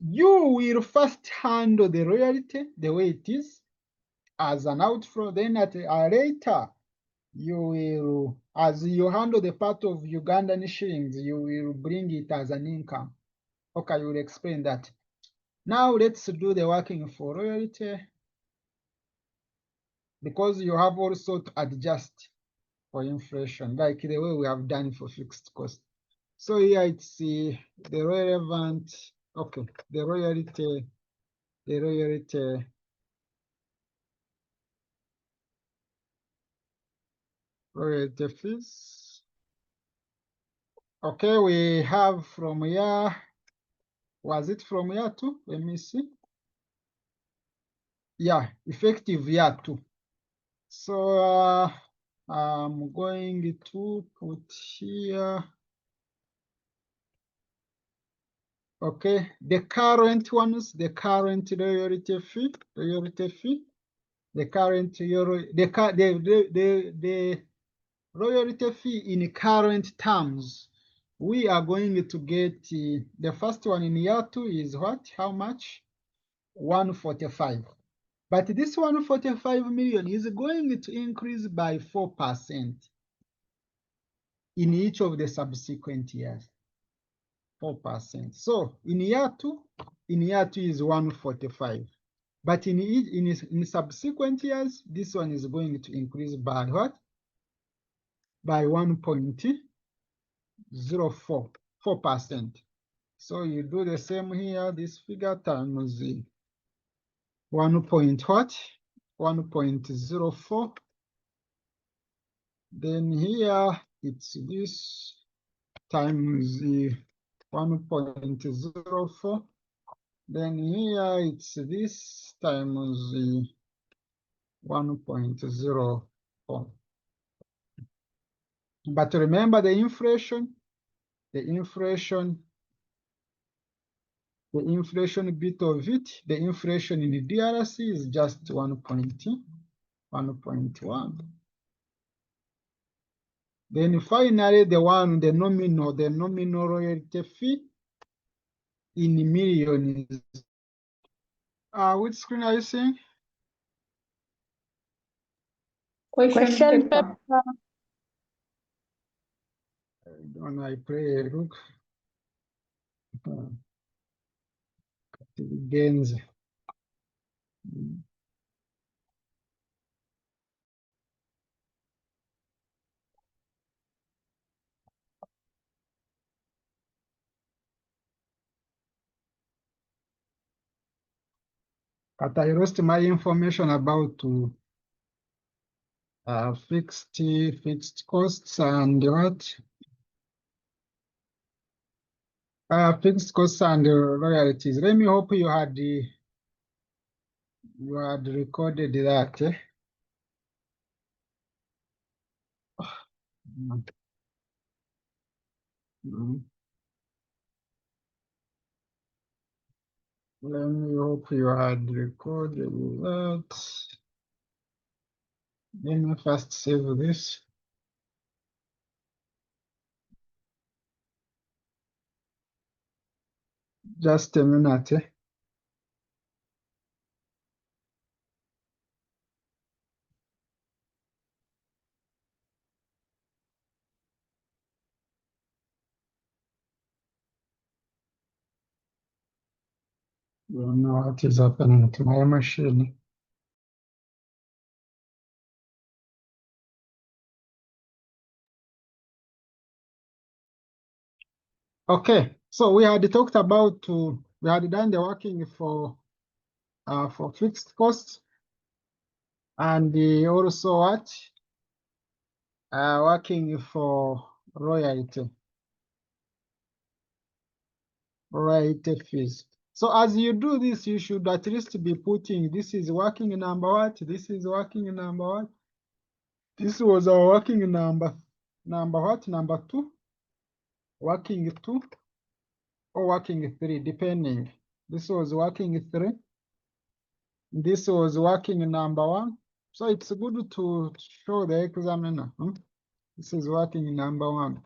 you will first handle the royalty the way it is as an outflow. Then at later, you will, as you handle the part of Ugandan shillings, you will bring it as an income. Okay, you will explain that. Now let's do the working for royalty, because you have also to adjust for inflation, like the way we have done for fixed cost. So here it's the relevant, okay, the royalty fees. Okay, we have from here, was it from year 2? Let me see. Yeah, effective year 2. So I'm going to put here, okay, the current ones, the current royalty fee, the current euro, the royalty fee in current terms. We are going to get the first one in year 2 is what? How much? 145. But this 145 million is going to increase by 4% in each of the subsequent years. 4%. So in year two is 145. But in subsequent years, this one is going to increase by what? By 1.04%. So you do the same here, this figure times the 1.04. Then here it's this times the 1.04. Then here it's this times the 1.04. But remember the inflation bit of it, the inflation in the DRC is just 1.1. Then finally the nominal royalty fee in millions. Which screen are you seeing? Question paper. When I play look. Gains. But I lost my information about fixed costs and what? Fixed costs and royalties. Let me hope you had recorded that. Let me hope you had recorded that. Let me first save this. Just a minute. You don't know what is happening to my machine. Okay, so we had talked about we had done the working for fixed costs and also what working for royalty fees. So as you do this, you should at least be putting this is working number what, this is working number what. This was our working number what, number 2, working 2, or working 3, depending. This was working 3. This was working number 1. So it's good to show the examiner. This is working number 1.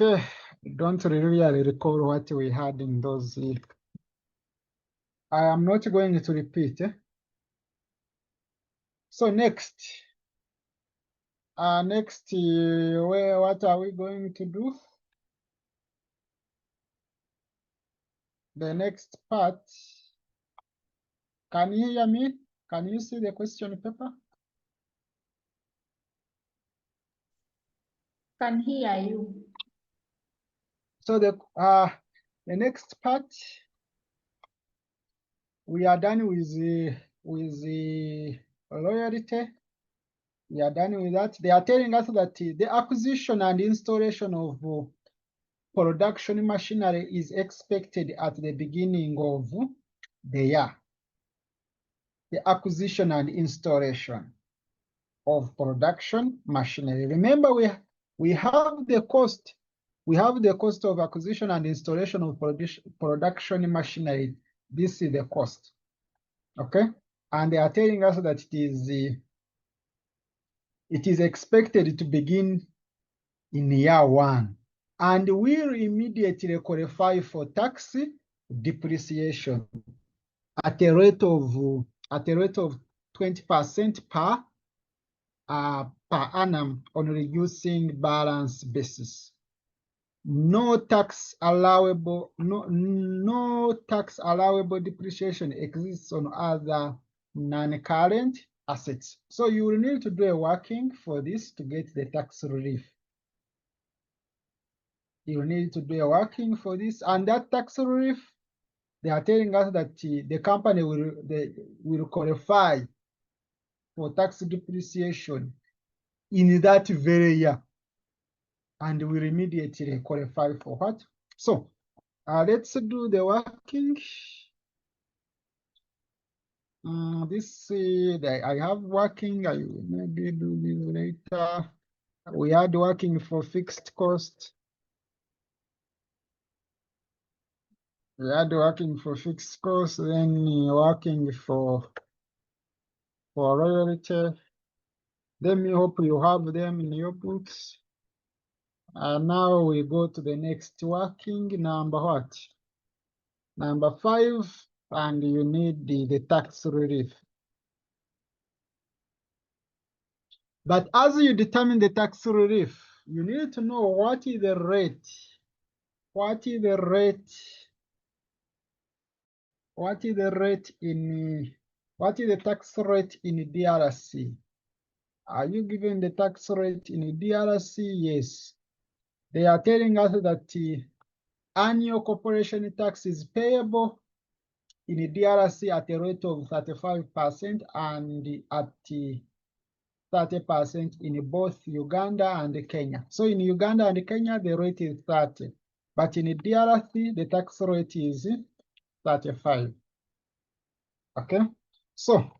Okay, don't really recall what we had in those. I am not going to repeat. So next, what are we going to do? The next part. Can you hear me? Can you see the question paper? Can hear you. So the next part, we are done with the royalty. We are done with that. They are telling us that the acquisition and installation of production machinery is expected at the beginning of the year. The acquisition and installation of production machinery. Remember, we have the cost. We have the cost of acquisition and installation of production machinery. This is the cost. Okay, and they are telling us that it is expected to begin in year 1 and will immediately qualify for tax depreciation. at a rate of 20% per annum on reducing balance basis. No tax allowable depreciation exists on other non-current assets. So you will need to do a working for this to get the tax relief. You need to do a working for this, and that tax relief, they are telling us that the company will qualify for tax depreciation in that very year, and will immediately qualify for what? So let's do the working. I have working. I will maybe do this later. We had working for fixed cost. We had working for fixed cost, then working for royalty. Let me hope you have them in your books. And now we go to the next working, number what? Number 5, and you need the tax relief. But as you determine the tax relief, you need to know what is the rate. What is the rate? What is the rate in? What is the tax rate in DRC? Are you given the tax rate in DRC? Yes. They are telling us that annual corporation tax is payable in DRC at a rate of 35% and at 30% in both Uganda and Kenya. So in Uganda and Kenya, the rate is 30. But in DRC, the tax rate is 35. Okay? So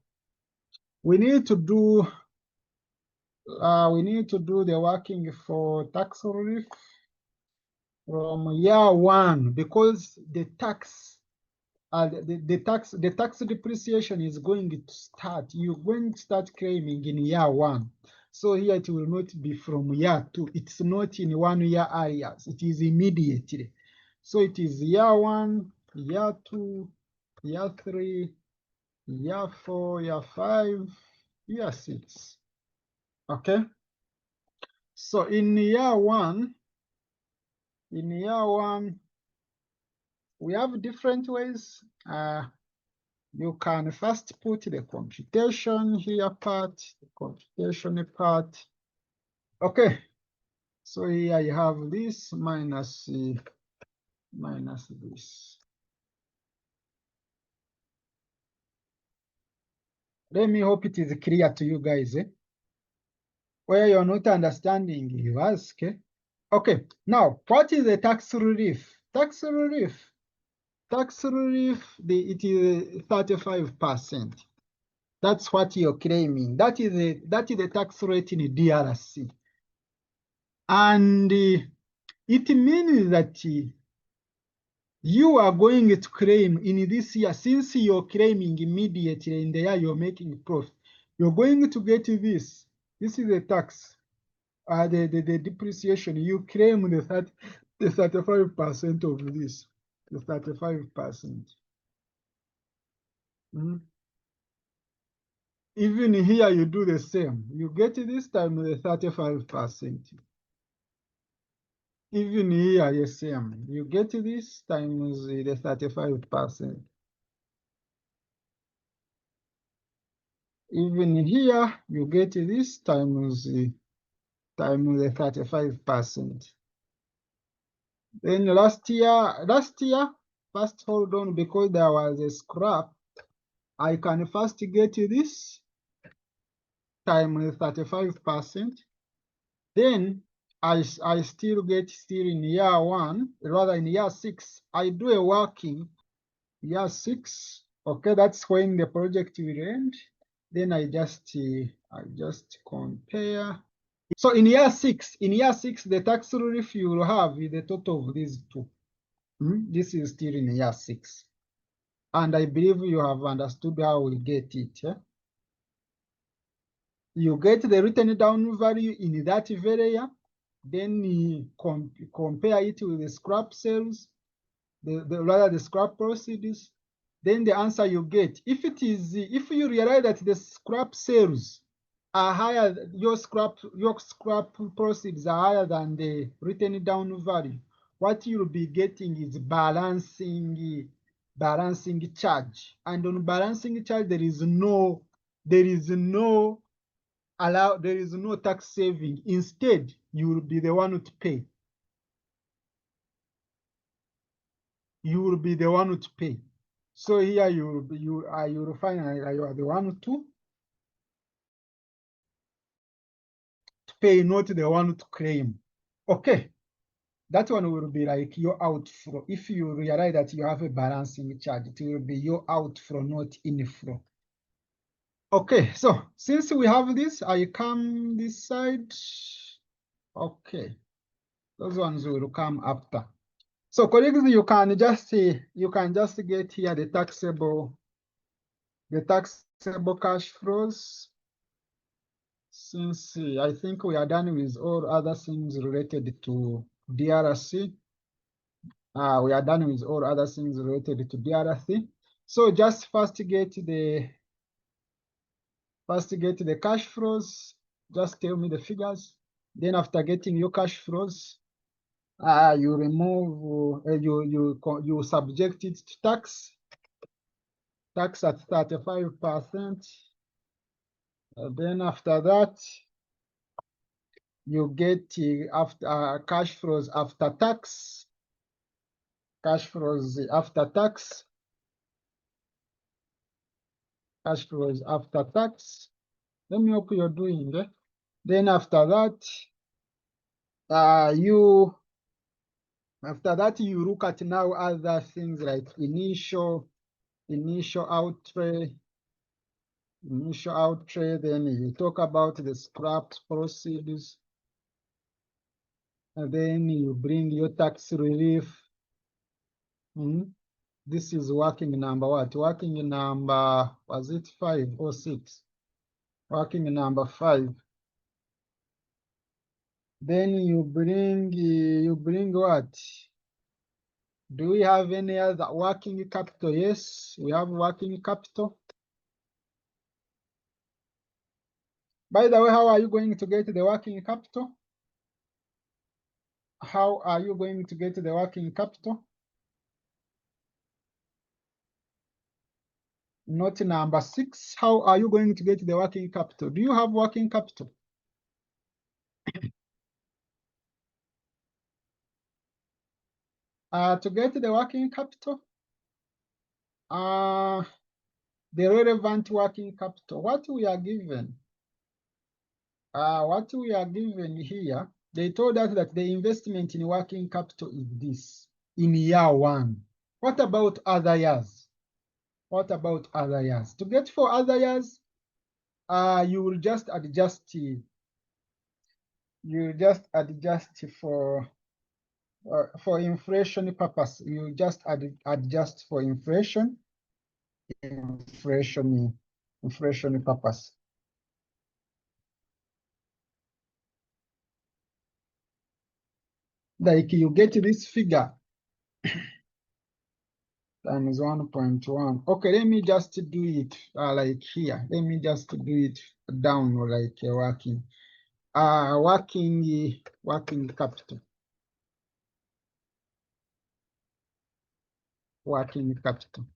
we need to do the working for tax relief from year 1, because the tax depreciation is going to start. You're going to start claiming in year 1. So here it will not be from year 2. It's not in 1 year areas. It is immediately. So it is year 1, year 2, year 3, year 4, year 5, year 6. Okay. So in year 1, we have different ways. You can first put the computation here part, the computation part. Okay, so here you have this minus this. Let me hope it is clear to you guys. Where you're not understanding, you ask. Okay, now what is the tax relief? Tax relief, it is 35%. That's what you're claiming. That is the tax rate in DRC. And it means that you are going to claim in this year, since you're claiming immediately in the year you're making profit, you're going to get this. This is the tax, the depreciation. You claim the 35% of this, the 35%. Even here, you do the same. You get this time the 35%. Even here, the same. You get this times the 35%. Even here, you get this times the 35%. Then last year, first hold on, because there was a scrap. I can first get this times 35%. Then I still get in year 1, rather in year 6. I do a working year 6. Okay, that's when the project will end. Then I just compare. So in year 6, the tax relief you will have is the total of these two. This is still in year 6. And I believe you have understood how we get it. You get the written down value in that very year. Then you compare it with the scrap sales, rather the scrap proceeds. then the answer you get. If if you realize that the scrap sales are higher, your scrap proceeds are higher than the written down value, what you'll be getting is balancing charge. And on balancing charge, there is no tax saving. Instead, you will be the one to pay. You will be the one to pay. So here you will find you are the one to pay, not the one to claim. Okay, that one will be like your outflow. If you realize that you have a balancing charge, it will be your outflow, not inflow. Okay, so since we have this, I come this side. Okay, those ones will come after. So colleagues, you can just get here the taxable cash flows. Since I think we are done with all other things related to DRC. We are done with all other things related to DRC. So just first get the cash flows. Just tell me the figures. Then after getting your cash flows, you remove you subject it to tax at 35%. Then after that, you get after cash flows after tax. Cash flows after tax. Cash flows after tax. Let me hope you're doing it. Then after that, you look at now other things like initial outlay. Then you talk about the scrap proceeds. And then you bring your tax relief. This is working number what? Working number, was it 5 or 6? Working number 5. Then you bring what? Do we have any other working capital? Yes, we have working capital. By the way, how are you going to get the working capital? How are you going to get the working capital? Not number 6. How are you going to get the working capital? Do you have working capital? To get the working capital, the relevant working capital, what we are given here, they told us that the investment in working capital is this in year 1. What about other years? What about other years? To get for other years, you will just adjust. You just adjust for inflation purpose. You just adjust for inflation purpose. Like you get this figure times 1.1. Okay, let me just do it like here. Let me just do it down like working capital. Working capital.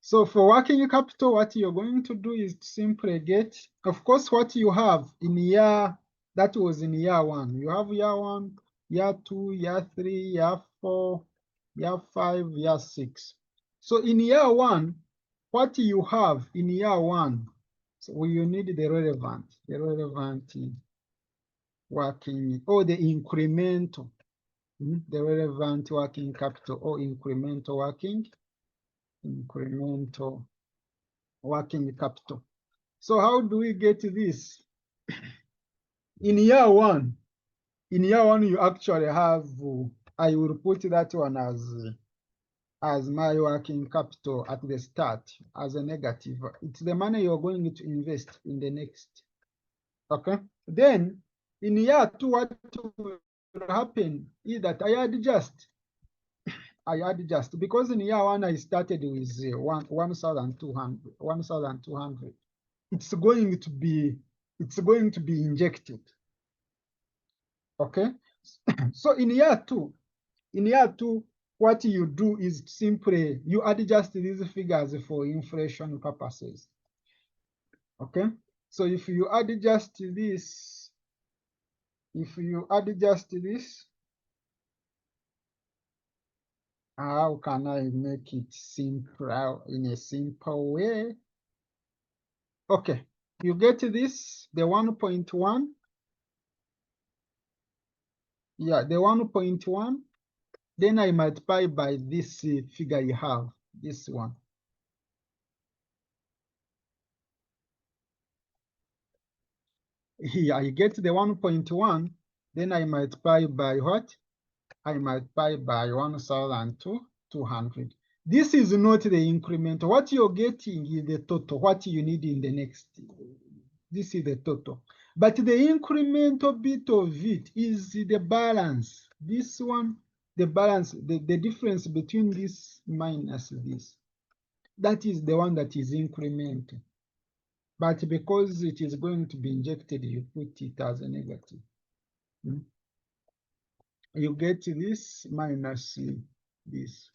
So for working capital, what you're going to do is to simply get, of course, what you have in year, that was in year 1. You have year 1, year 2, year 3, year 4, year 5, year 6. So in year 1, what you have in year 1, so you need the relevant working, or the incremental, the relevant working capital, or incremental working capital. So how do we get this? In year 1, you actually have, I will put that one as my working capital at the start as a negative. It's the money you're going to invest in the next. Okay. Then in year 2, what will happen is that I adjust. I adjust because in year one I started with 1,200. It's going to be injected. Okay, so in year two, what you do is simply you adjust these figures for inflation purposes. Okay, so if you adjust this, how can I make it simple in a simple way? Okay, you get this, the 1.1. Yeah, the 1.1. Then I multiply by this figure you have, this one. Here I get the 1.1. Then I multiply by what? I multiply by 1,200. This is not the increment. What you're getting is the total, what you need in the next. This is the total. But the incremental bit of it is the balance. This one, the balance, the difference between this minus this. That is the one that is incremental. But because it is going to be injected, you put it as a negative. You get this minus this.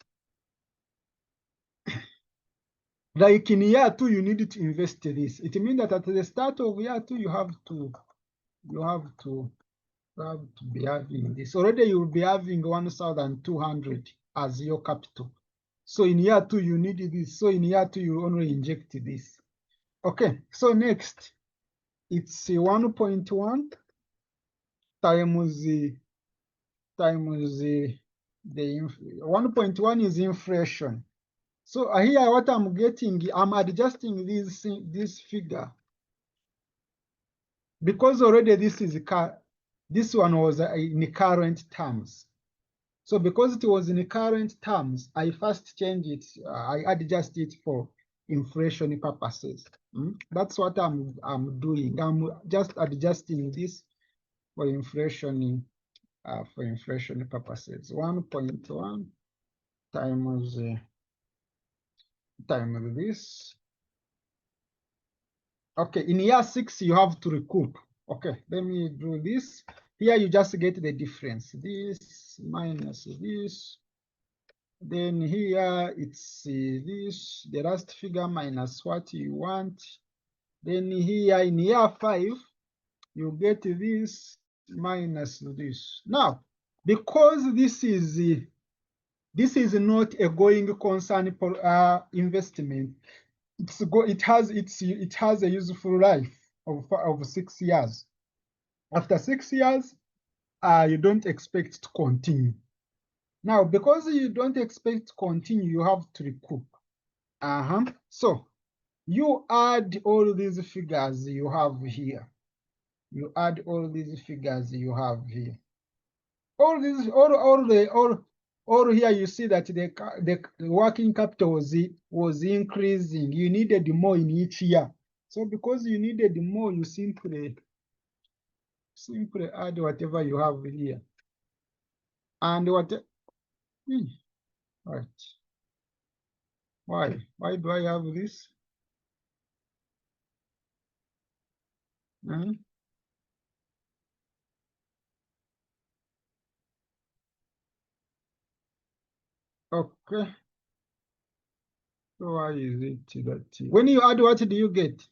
Like in year two, you need to invest this. It means that at the start of year two, you have to be having this. Already you will be having 1,200 as your capital. So in year two, you need this. So in year two, you only inject this. Okay, so next, it's 1.1 times the 1.1 is inflation. So here what I'm getting, I'm adjusting this figure because already this one was in current terms. So because it was in current terms, I first change it, I adjust it for inflation purposes. That's what I'm doing. I'm just adjusting this for inflation purposes. 1.1 times this. Okay, in year 6 you have to recoup. Okay, let me do this. Here you just get the difference. This minus this. Then here it's this, the last figure minus what you want. Then here in year 5, you get this minus this. Now, because this is not a going concern investment, it has a useful life of 6 years. After 6 years, you don't expect to continue. Now, because you don't expect to continue, you have to recoup. So you add all these figures you have here. You add all these figures you have here. All here you see that the working capital was increasing. You needed more in each year. So because you needed more, you simply add whatever you have here. And what? Right. Why do I have this? Okay. So why is it that when you add, what do you get?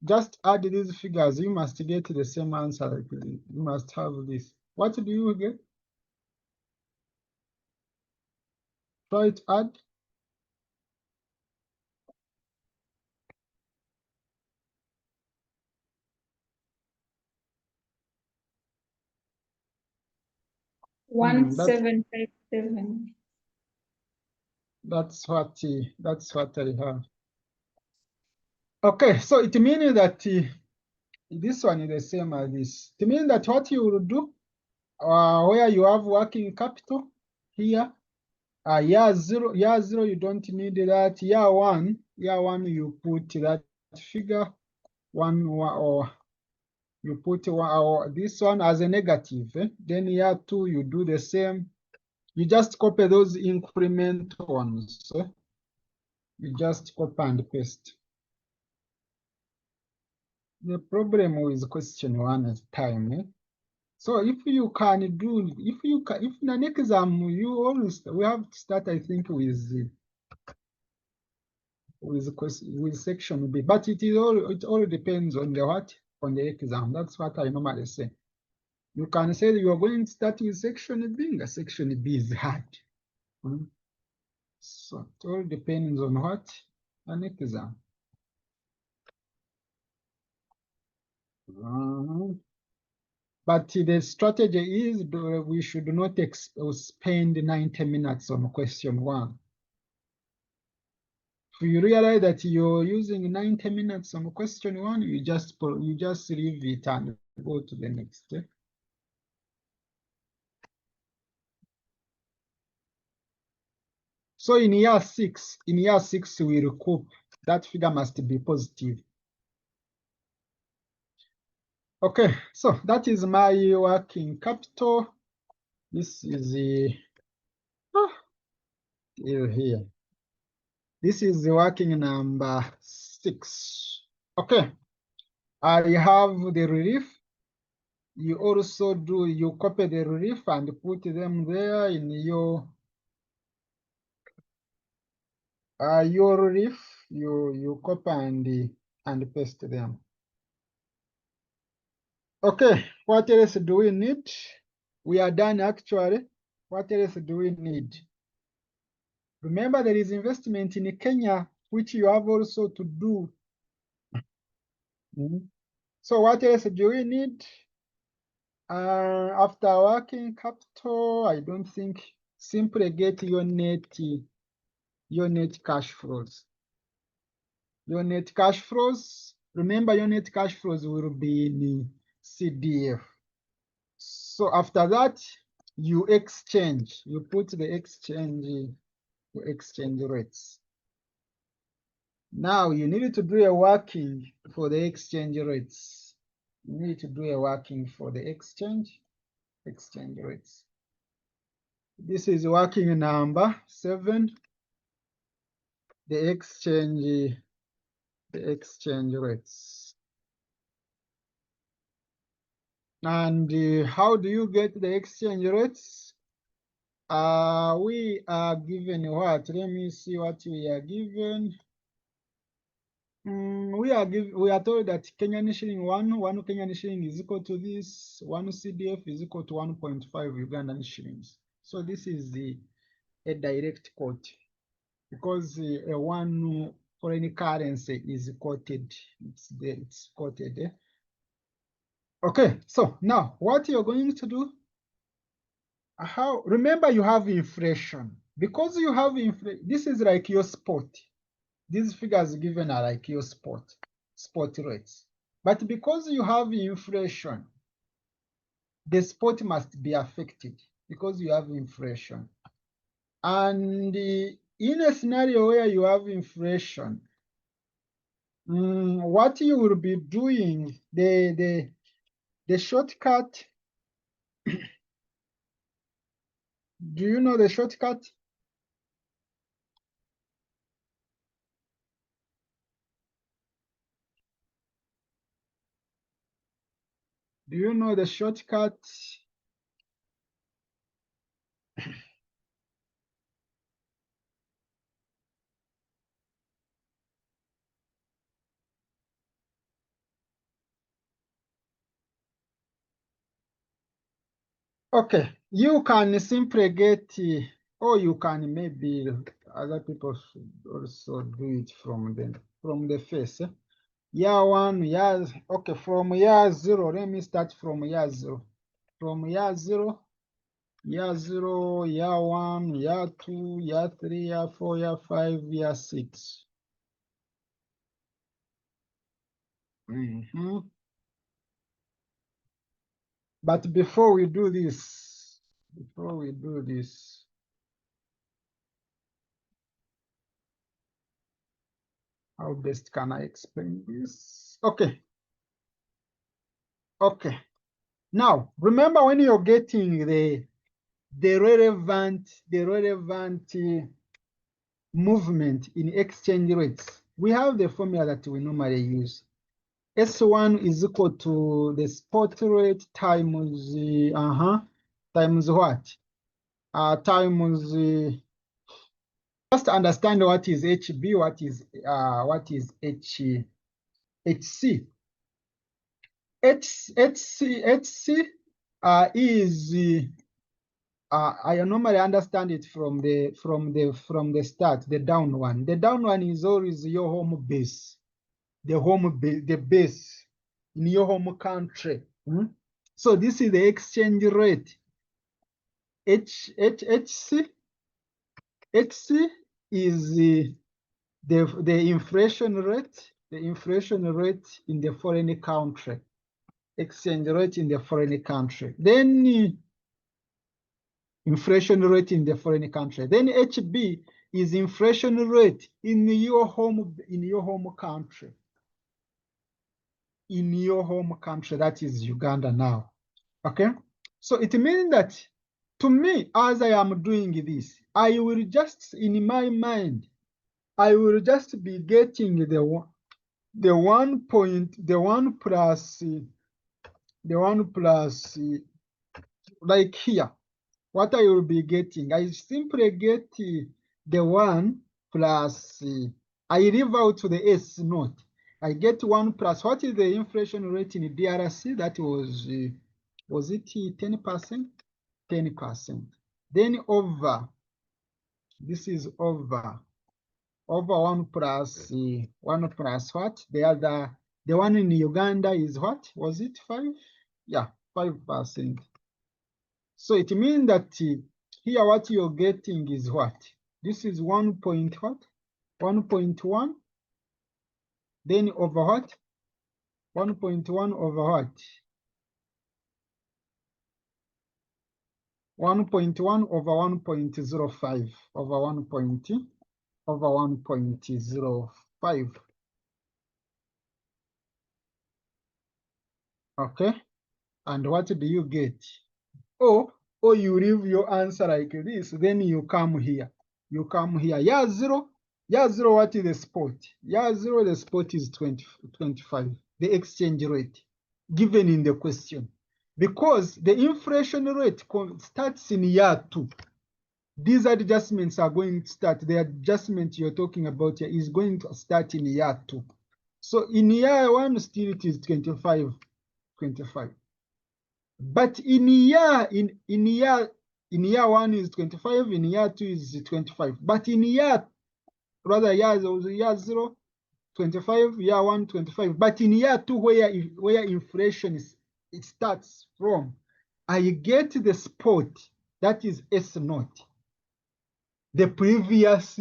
Just add these figures. You must get the same answer. You must have this. What do you get? Try to add. One 1,757. That's what I have. Okay, so it means that this one is the same as this. It means that what you will do, where you have working capital here, year zero, you don't need that. Year one, you put that figure 1 You put this one as a negative. Then year 2, you do the same. You just copy those increment ones. You just copy and paste. The problem with question 1 is time. So if you can do, if in an exam, you always, we have to start, I think, with section B, but it all depends on the what, on the exam. That's what I normally say. You can say you are going to start with section B. The section B is hard. So it all depends on what, an exam. But the strategy is we should not spend 90 minutes on question 1. If you realize that you're using 90 minutes on question 1, you just leave it and go to the next. So in year 6, we recoup. That figure must be positive. Okay, so that is my working capital. This is here. This is the working number 6. Okay, I have the relief. You also you copy the relief and put them there in your relief. You copy and paste them. Okay, what else do we need? We are done actually. What else do we need? Remember, there is investment in Kenya, which you have also to do. So what else do we need? After working capital, I don't think, simply get your net cash flows. Your net cash flows, remember your net cash flows will be in CDF. So after that, you exchange, you put the exchange rates. Now you need to do a working for the exchange rates. You need to do a working for the exchange rates. This is working number 7. The exchange rates. And how do you get the exchange rates? We are given what? Let me see what we are given. We are told that Kenyan shilling one Kenyan shilling is equal to this, 1 CDF is equal to 1.5 Ugandan shillings. So this is a direct quote, because one foreign currency is quoted. It's quoted. Okay, so now what you're going to do? Remember, you have inflation. Because you have inflation, this is like your spot. These figures given are like your spot rates. But because you have inflation, the spot must be affected because you have inflation. And in a scenario where you have inflation, what you will be doing, the shortcut, do you know the shortcut? Do you know the shortcut? Okay, you can simply get, or you can maybe other people should also do it from the face. Year 1, okay, from year 0, let me start from year 0. From year 0, year 1, year 2, year 3, year 4, year 5, year 6. But before we do this, how best can I explain this? Okay. Okay. Now, remember when you're getting the relevant movement in exchange rates, we have the formula that we normally use. S1 is equal to the spot rate times times what? Times just understand what is HB, what is HC. HC is I normally understand it from the start, the down one. The down one is always your home base, the base in your home country. So this is the exchange rate. HC is the inflation rate, in the foreign country, exchange rate in the foreign country. Then inflation rate in the foreign country. Then HB is inflation rate in your home country. In your home country, that is Uganda now. Okay, so it means that to me, as I am doing this, I will just, in my mind, I will just be getting the 1 plus like here. What I will be getting, I simply get the 1 plus, I leave out the S naught. I get 1 plus, what is the inflation rate in DRC? That was it 10%? 10%. Then over, this is over 1 plus what? The one in Uganda is what? Was it 5? Yeah, 5%. So it means that here what you're getting is what? This is 1 point what? 1.1. Then over what? 1.1 over what? 1.1 over 1.05 over 1.05. Okay. And what do you get? Or you leave your answer like this, then you come here. You come here. Yeah, zero. Yeah, zero, what is the spot? Yeah, zero, the spot is 25, the exchange rate given in the question. Because the inflation rate starts in year 2. These adjustments are going to start. The adjustment you're talking about here is going to start in year 2. So in year 1, still it is 25. But in year 1 is 25, in year 2 is 25. But in year 0, 25, year 1, 25. But in year 2, where inflation it starts from, I get the spot, that is S naught, the previous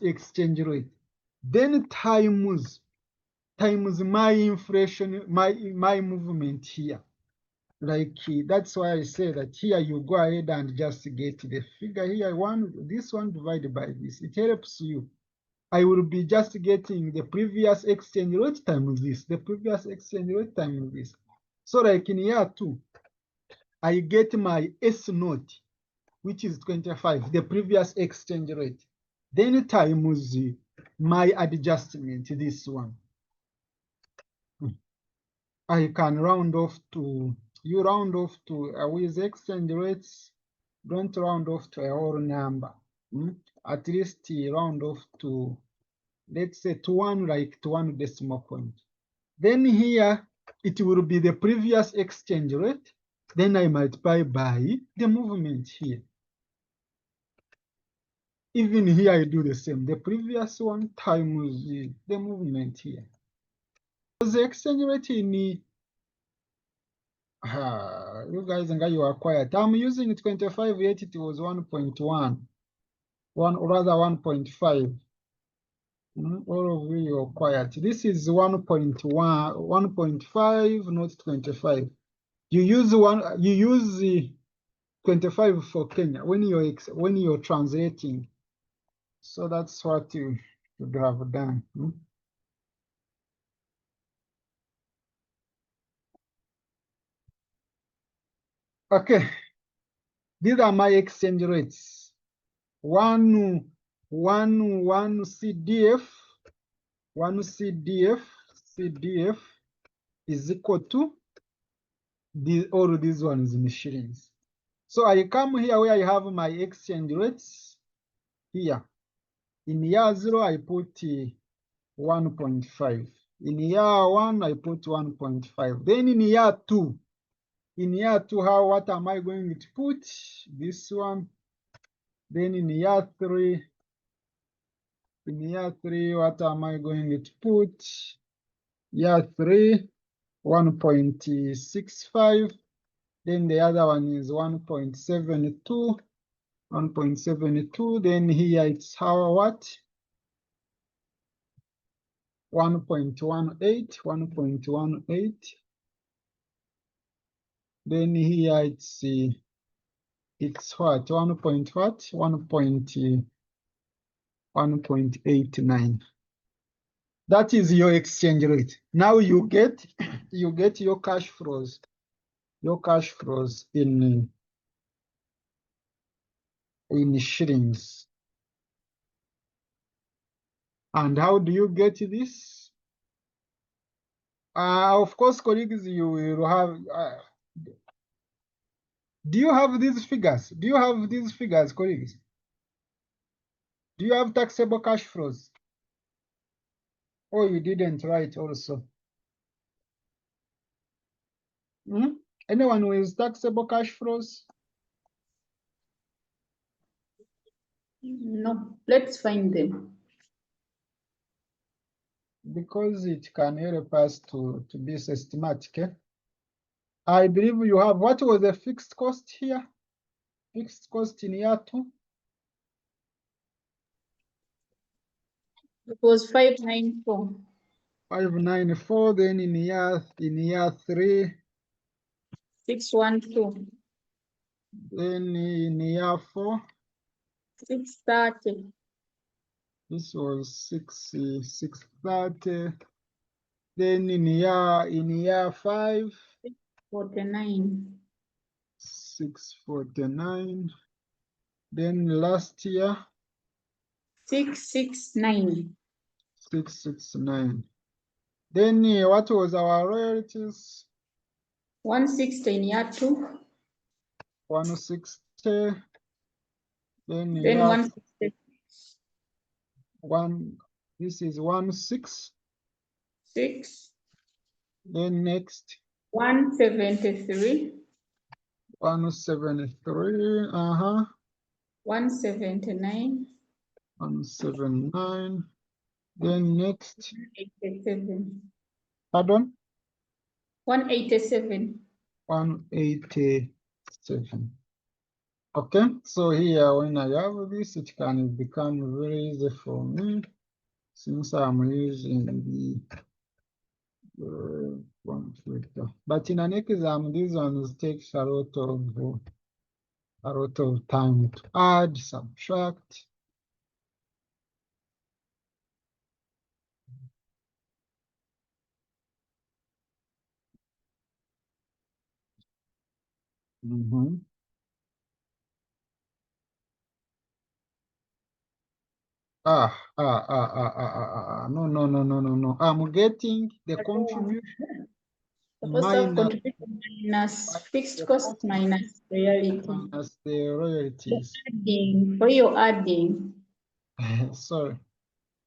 exchange rate, then times my inflation, my movement here. Like that's why I say that here you go ahead and just get the figure here. This one divided by this. It helps you. I will be just getting the previous exchange rate times this, the previous exchange rate times this. So like in year 2, I get my S naught, which is 25, the previous exchange rate. Then times my adjustment, this one. I can round off to, you round off to, with exchange rates, don't round off to a whole number. At least round off to, let's say to 1, like to 1 decimal point. Then here, it will be the previous exchange rate. Then I multiply by the movement here. Even here, I do the same. The previous one times the movement here. The exchange rate in you guys and you are quiet. I'm using 25, yet it was 1.1. Or rather 1.5. All of you are quiet. This is 1.1, 1.5, not 25. You use 25 for Kenya when you're translating. So that's what you should have done. Okay, these are my exchange rates. One CDF is equal to all these ones in shillings. So I come here where I have my exchange rates here. In year 0, I put 1.5. In year 1, I put 1.5. Then in year 2, what am I going to put? This one. Then in year 3, what am I going to put? Year 3, 1.65. Then the other one is 1.72. 1.72. Then here it's how what? 1.18. 1.18. Then here it's what? 1.89. That is your exchange rate. Now you get your cash flows. Your cash flows in shillings. And how do you get this? Of course, colleagues, you will have. Do you have these figures? Do you have these figures, colleagues? Do you have taxable cash flows? Or you didn't write also? Anyone with taxable cash flows? No, let's find them. Because it can help us to be systematic. I believe you have, what was the fixed cost here? Fixed cost in year 2? It was 594. 594. Then in year 3. 612. Then in year 4. 630. This was 630. Then in year 5. 49. 649. Then last year 669. 669. Then what was our royalties? 160 in year 2. 160. Then Then year 160. this is 16. 6. Then next 173. 173. 179. 179. Then next, 87. pardon? 187. 187. Okay, so here when I have this, it can become very easy for me since I'm using the computer. But in an exam, these ones takes a lot of time to add, subtract. No. I'm getting the contribution Supposed to have minus contribution minus fixed the cost cost minus royalty. minus the royalties. Adding, for your adding. Sorry.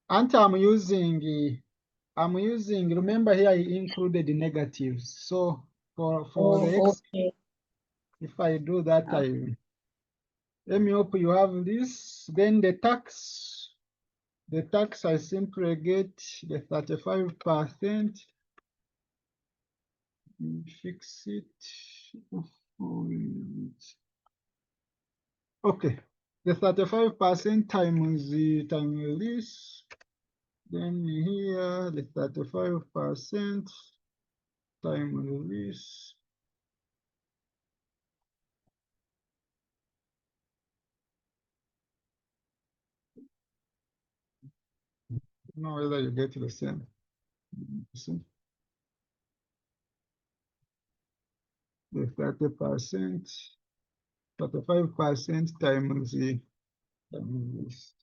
And I'm using, remember here I included the negatives. So for the X, Okay. if I do that, let me hope you have this. Then the tax I simply get the 35%. Fix it. Okay, the 35% times this. Then here the 35% times this. I don't know whether you get the same. See? The the 30%, 35% times this.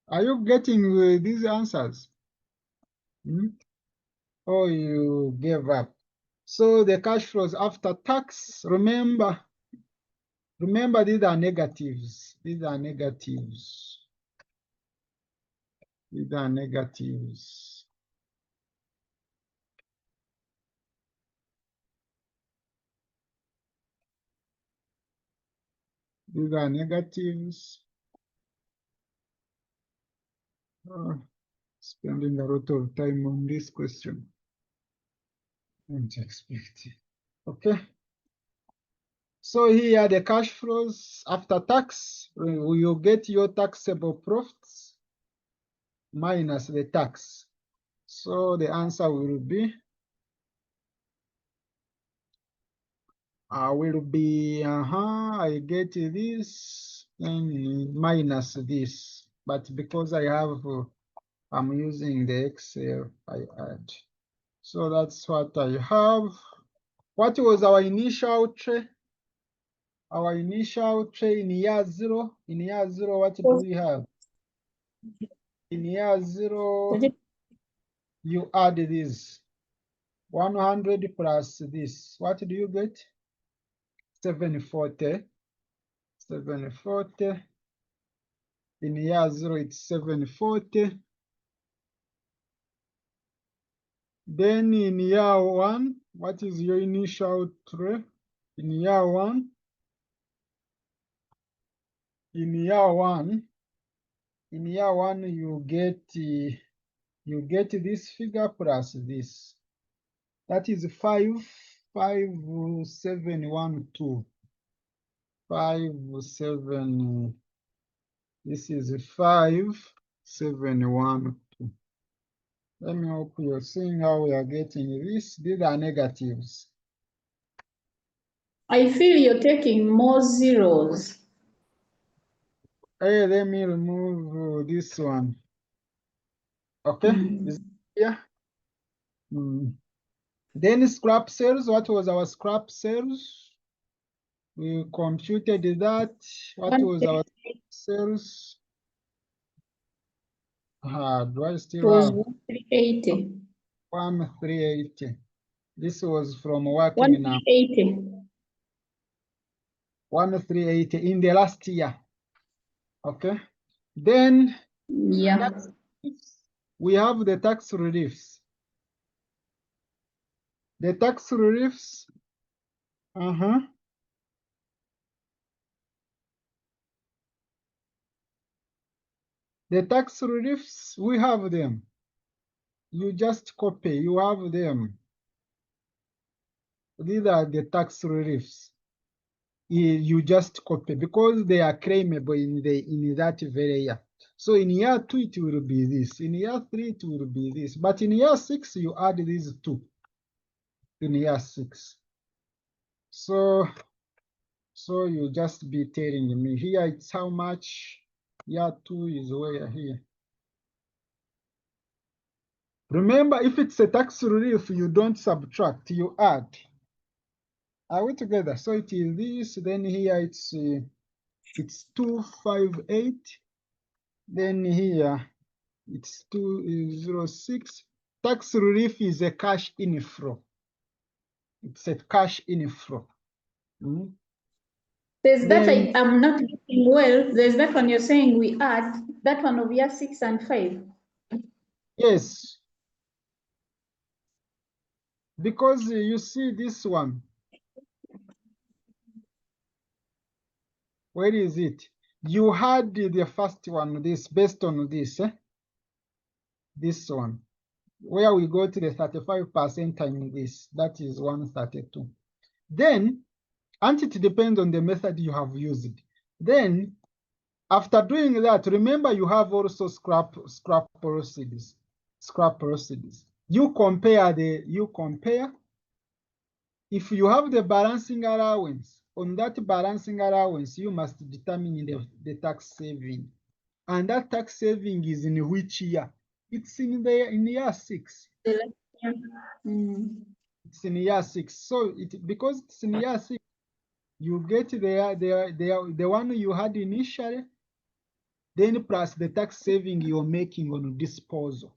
Are you getting these answers? Or you gave up? So the cash flows after tax, remember these are negatives. These are negatives. These are negatives. These are negatives. Spending a lot of time on this question. Don't expect it. Okay. So here the cash flows after tax, you get your taxable profits minus the tax. So the answer will be I get this and minus this, but because I'm using the Excel, I add. So that's what I have. What was our initial trade? Our initial trade in year 0. In year 0, what do we have? In year 0, you add this 100 plus this. What do you get? 740. 740. In year 0, it's 740. Then in year 1, what is your initial trade? In year 1, you get this figure plus this. That is 5712. 57. This is 5712. Let me hope you're seeing how we are getting this. These are negatives. I feel you're taking more zeros. Hey, let me remove this one. Okay, is here. Then scrap sales. What was our scrap sales? We computed that. What was our sales? Do I still was have 1380. 1380? This was from working now. 1380. 1380 in the last year. Okay. Then Yeah. we have the tax reliefs. The tax reliefs. The tax reliefs, we have them. You just copy, you have them. These are the tax reliefs. You just copy because they are claimable in that very year. So in year 2, it will be this. In year 3, it will be this. But in year 6, you add these two. In year 6. So you just be telling me here it's how much. Year 2 is where here. Remember, if it's a tax relief, you don't subtract, you add. Are we together? So it is this, then here it's 258. Then here it's 206. Tax relief is a cash inflow. It's a cash inflow. There's that I'm not getting well. There's that one you're saying we add, that one of year 6 and 5. Yes. Because you see this one. Where is it? You had the first one, this based on this. This one. Where we go to the 35% times this. That is 132. Then, and it depends on the method you have used. Then, after doing that, remember you have also scrap proceeds. Scrap proceeds. You compare. If you have the balancing allowance, on that balancing allowance, you must determine the tax saving. And that tax saving is in which year? It's in year 6. It's in year 6. So because it's in year 6, you get the one you had initially, then plus the tax saving you're making on disposal.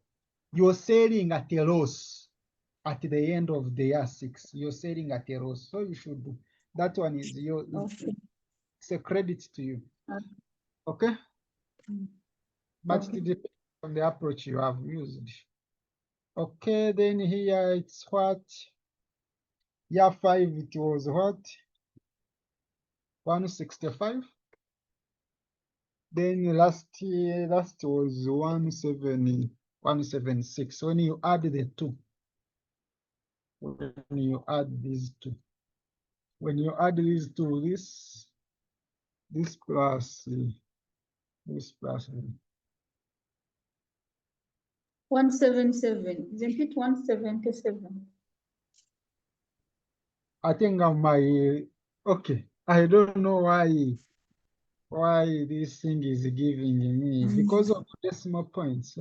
You're selling at a loss at the end of the year 6. You're selling at a loss. So you should do that one is Okay. it's a credit to you. Uh, Okay? But Okay. it depends on the approach you have used. Okay, then here it's what? Year 5, it was what? 165. Then last was 176. When you add the two, when you add these two, when you add these two, this plus 177. Isn't it 177? I think okay. I don't know why this thing is giving me because of decimal points.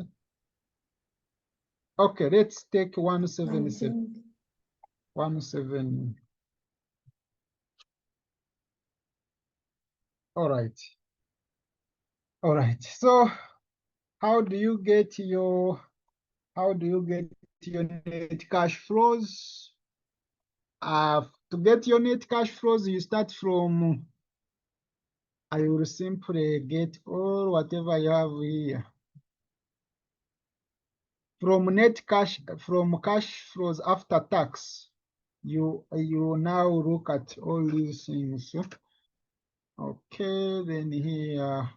Okay, let's take 177. 17. All right. All right. So how do you get your net cash flows? To get your net cash flows, you start from, I will simply get all whatever you have here. From cash flows after tax, you now look at all these things. Okay, then here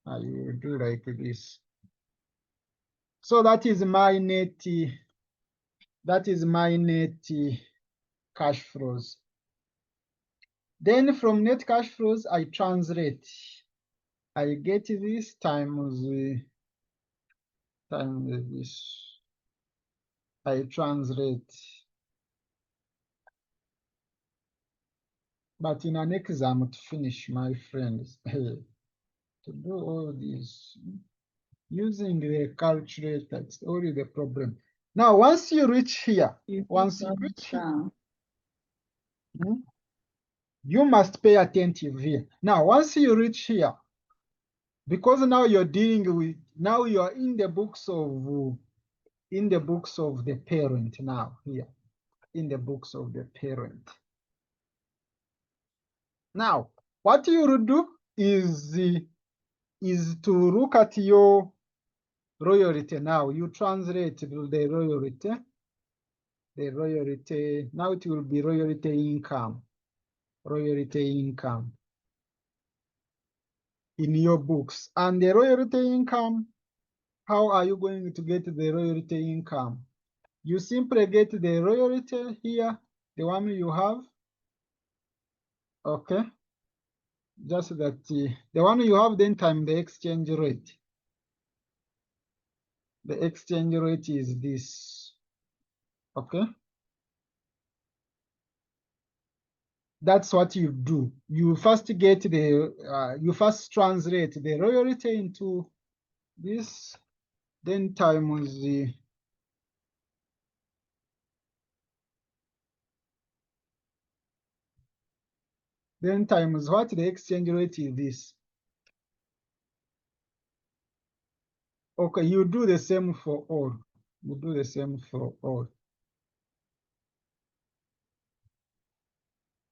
I will do like this. So that is my net cash flows. Then from net cash flows, I translate. I get this times this. I translate. But in an exam to finish, my friends, to do all this using the calculator, it's only the problem. Now, once you reach here, you must pay attentive here. Now, once you reach here, because now you're dealing with, now you are in the books of the parent now here, in the books of the parent. Now, what you will do is to look at your royalty now. You translate the royalty. Now it will be royalty income in your books. And the royalty income, how are you going to get the royalty income? You simply get the royalty here, the one you have. Okay. Just that the one you have, then time the exchange rate. The exchange rate is this. Okay. That's what you do. You first get you first translate the royalty into this, then times what the exchange rate is this. Okay, you do the same for all. You do the same for all.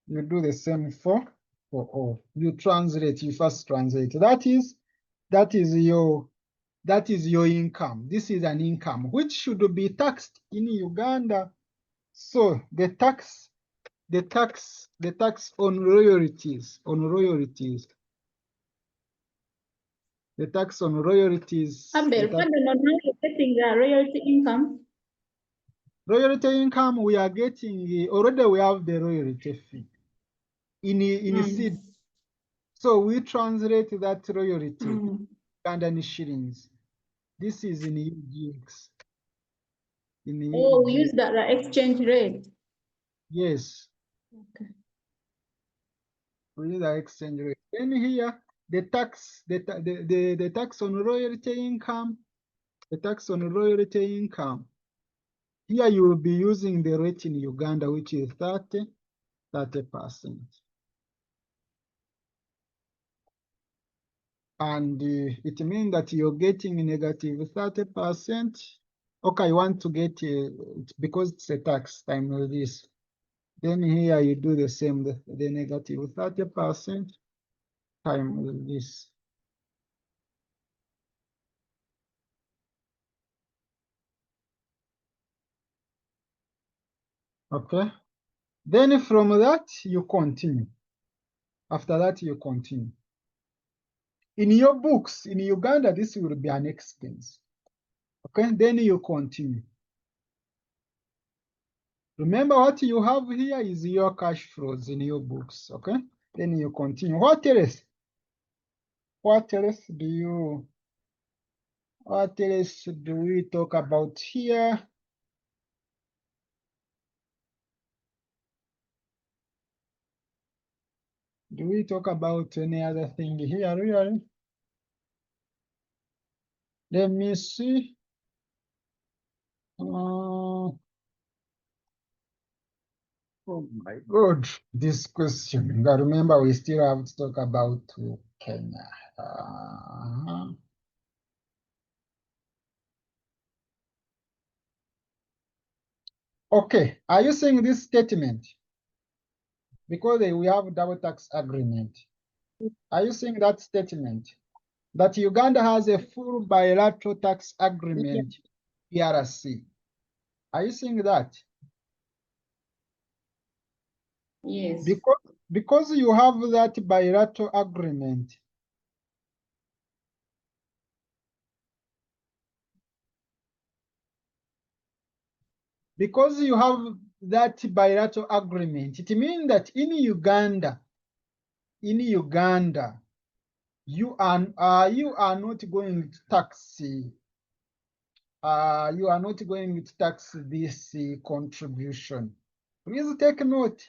You do the same for all. You translate, you first translate. That is your income. This is an income which should be taxed in Uganda. So the tax on royalties, the tax on royalties. Abel, pardon, now you're getting the royalty income. Royalty income, we are getting already. We have the royalty fee in seed. So we translate that royalty Ugandan shillings. This is in UGX. Oh, we use the exchange rate. Yes. Okay. We use the exchange rate. Then here, the tax on royalty income, Here you will be using the rate in Uganda, which is 30%. And it means that you're getting negative 30%. Okay, you want to get because it's a tax time with this. Then here you do the same, the negative 30% time with this. Okay. Then from that, you continue. After that, you continue. In your books, in Uganda, this will be an expense. Okay, then you continue. Remember what you have here is your cash flows in your books, okay? Then you continue. What else? What else do we talk about here? Do we talk about any other thing here, really? Let me see. Oh my God, this question. But remember, we still have to talk about Kenya. Okay, are you saying this statement? Because we have double tax agreement. Are you saying that statement? That Uganda has a full bilateral tax agreement, PRC. Are you saying that? Yes. Because you have that bilateral agreement, it means that in Uganda, you are not going to tax. You are not going to tax this contribution. Please take note.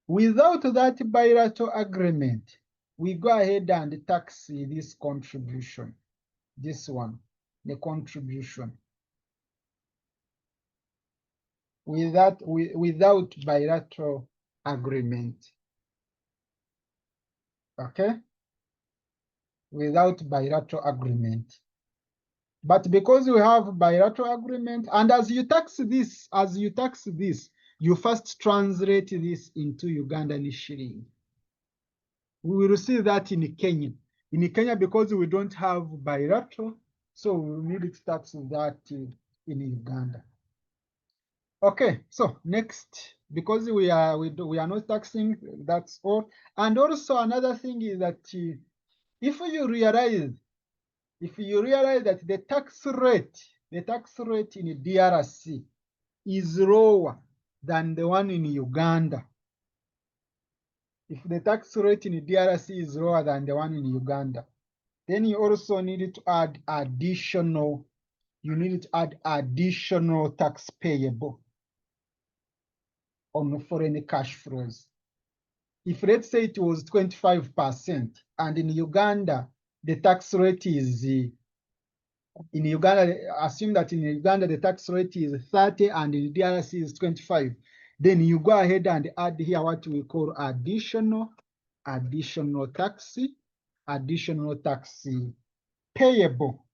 Without that bilateral agreement, we go ahead and tax this contribution. This one, the contribution. Without bilateral agreement. Okay? Without bilateral agreement. But because we have bilateral agreement, and as you tax this, you first translate this into Ugandan shilling. We will see that in Kenya. In Kenya, because we don't have bilateral, so we need to tax that in Uganda. Okay, so next, because we are not taxing, that's all. And also another thing is that if you realize that the tax rate in DRC is lower than the one in Uganda, if the tax rate in DRC is lower than the one in Uganda, then you also need to add additional tax payable on foreign cash flows. If let's say it was 25%, and in Uganda, the tax rate is, assume that in Uganda, the tax rate is 30 and in DRC is 25, then you go ahead and add here what we call additional tax payable.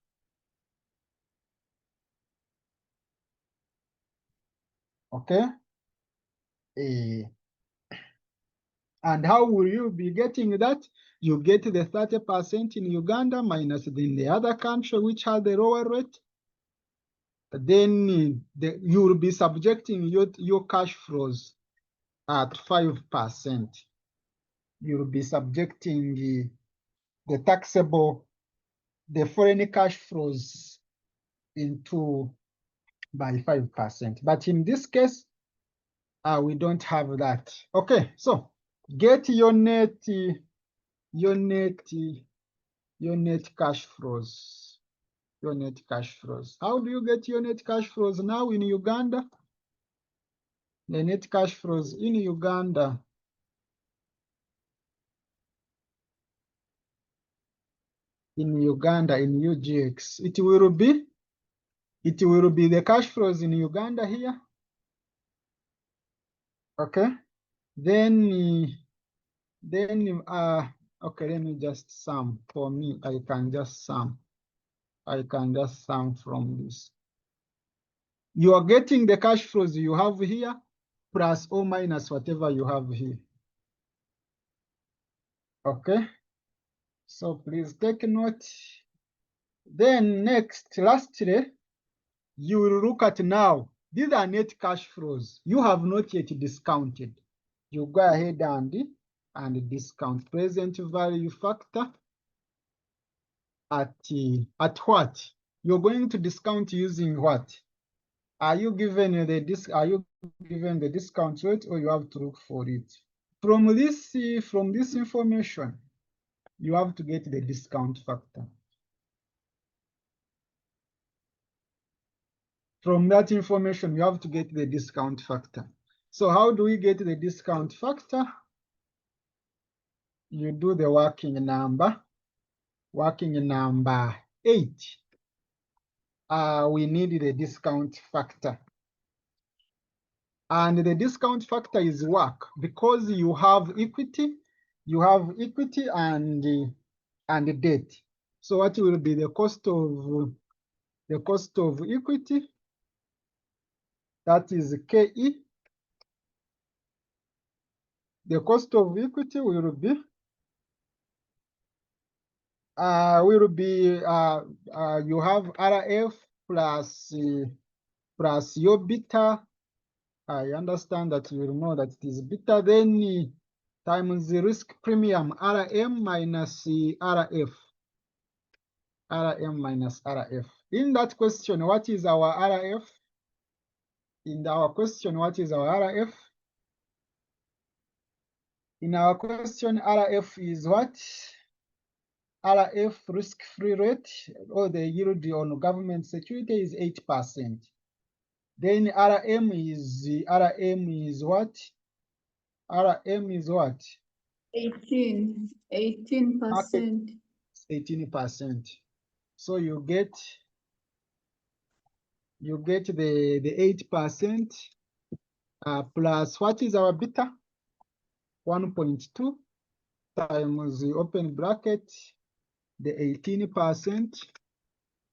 Okay? And how will you be getting that? You get the 30% in Uganda minus in the other country which has the lower rate. Then you will be subjecting your cash flows at 5%. You will be subjecting the foreign cash flows by 5%. But in this case, we don't have that. Okay, so get your net cash flows. How do you get your net cash flows now in Uganda? The net cash flows in Uganda. In UGX, it will be the cash flows in Uganda here. Okay, then okay, let me just sum. For me, I can just sum. I can just sum from this. You are getting the cash flows you have here plus or minus whatever you have here. Okay, so please take note. Then next, lastly, you will look at now. These are net cash flows. You have not yet discounted. You go ahead and discount present value factor at what? You're going to discount using what? Are you given the discount rate, or you have to look for it? From this information, you have to get the discount factor. From that information, you have to get the discount factor. So how do we get the discount factor? You do the working number 8. We need the discount factor. And the discount factor is work because you have equity and debt. So what will be the cost of equity? That is KE. The cost of equity will be you have RF plus your beta. I understand that you will know that it is beta, then times the risk premium, RM minus RF. RM minus RF. In that question, what is our RF? In our question, what is our RF? In our question, RF is what? RF risk-free rate, or the yield on government security, is 8%. Then RM is what? RM is what? 18%. 18%. So you get the 8% plus what is our beta? 1.2 times the open bracket, the 18%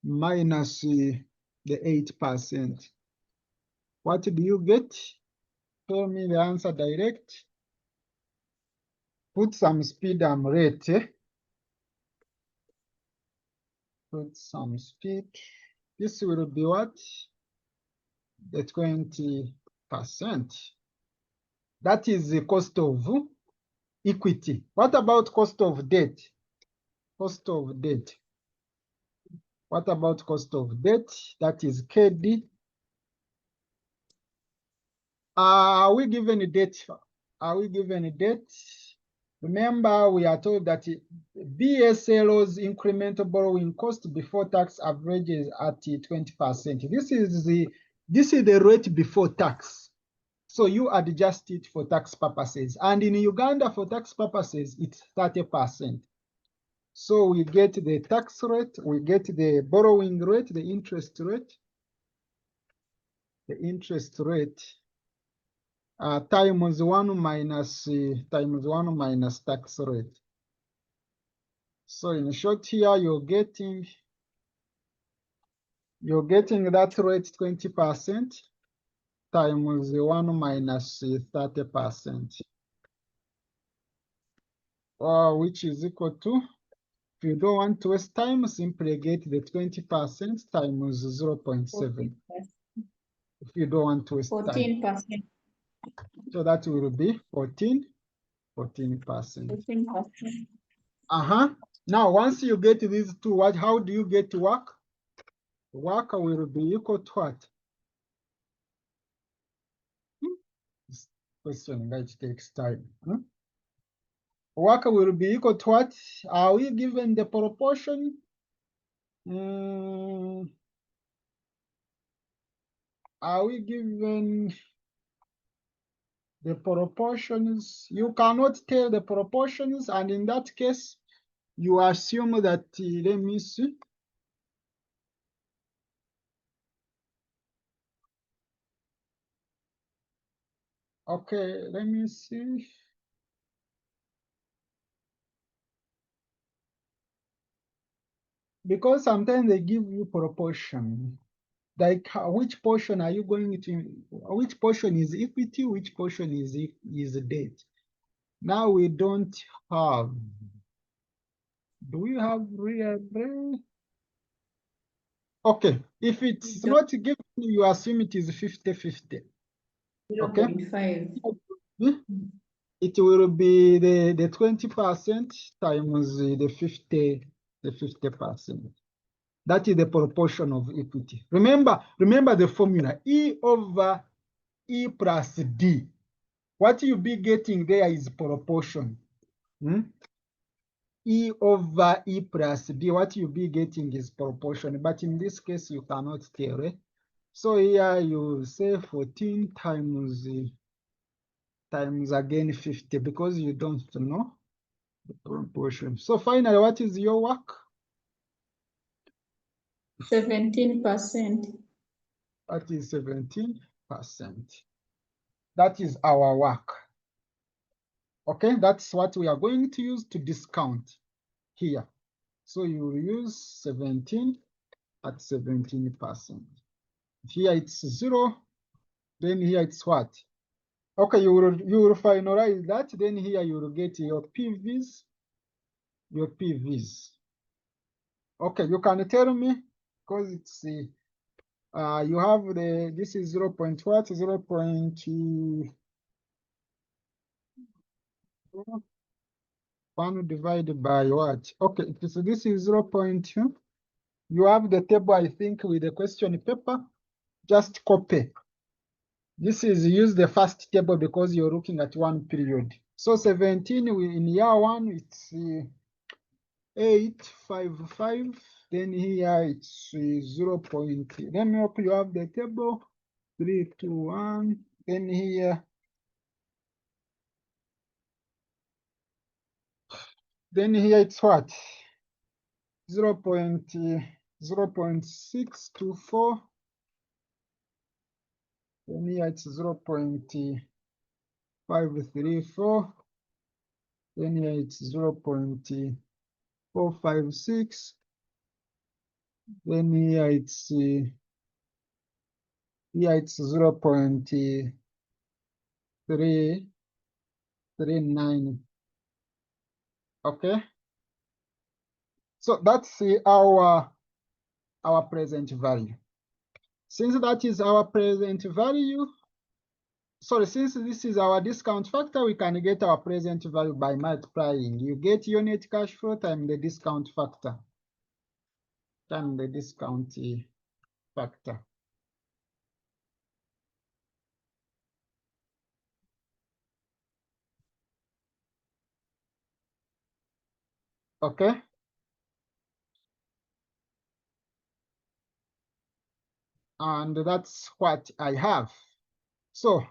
minus the 8%. What do you get? Tell me the answer direct. Put some speed and rate. Put some speed. This will be what? The 20%. That is the cost of equity. What about cost of debt? Cost of debt. What about cost of debt? That is KD. Are we given a debt? Are we given a debt? Remember, we are told that BSLO's incremental borrowing cost before tax averages at 20%. This is the rate before tax. So you adjust it for tax purposes. And in Uganda, for tax purposes, it's 30%. So we get the tax rate, we get the borrowing rate, the interest rate. The interest rate times 1 minus tax rate. So in short, here you're getting that rate 20% times 1 minus 30%, which is equal to, if you don't want to waste time, simply get the 20% times 0.7. If you don't want to waste 14%. time. So that will be 14%. 14%. Now, once you get these two, how do you get work? Work will be equal to what? This question that takes time. Work will be equal to what? Are we given the proportion? Are we given the proportions? You cannot tell the proportions, and in that case, you assume that, let me see. Okay, let me see. Because sometimes they give you proportion. Like which portion are you going to, which portion is equity, which portion is debt? Now we don't have. Do we have real? Okay, if it's not given, you assume it is 50-50. Okay. 0.5. It will be the 20% times the 50%. That is the proportion of equity. Remember the formula, E over E plus D. What you be getting there is proportion. E over E plus D, what you be getting is proportion. But in this case, you cannot tell. Eh? So here you say 14 times again 50 because you don't know the proportion. So finally, what is your work? 17%. That is 17%. That is our work. Okay, that's what we are going to use to discount here. So you will use 17 at 17%. Here it's 0, then here it's what? Okay, you will finalize that, then here you will get your PVs. Okay, you can tell me, because it's you have this is 0 .what? 0 .1 divided by what? Okay, so this is 0 .2. You have the table, I think, with the question paper. Just copy. This is use the first table because you're looking at one period. So 17 in year 1, it's 855. Then here it's 0 .3. Let me hope you have the table. 3, 2, 1. Then here. Then here it's what? 0.624. Then here it's 0.534. Then here it's 0.456. Then here it's 0.339. Okay. So that's our present value. Since that is our present value, sorry, since this is our discount factor, we can get our present value by multiplying. You get your net cash flow times the discount factor. Times the discount factor. Okay. And that's what I have. So,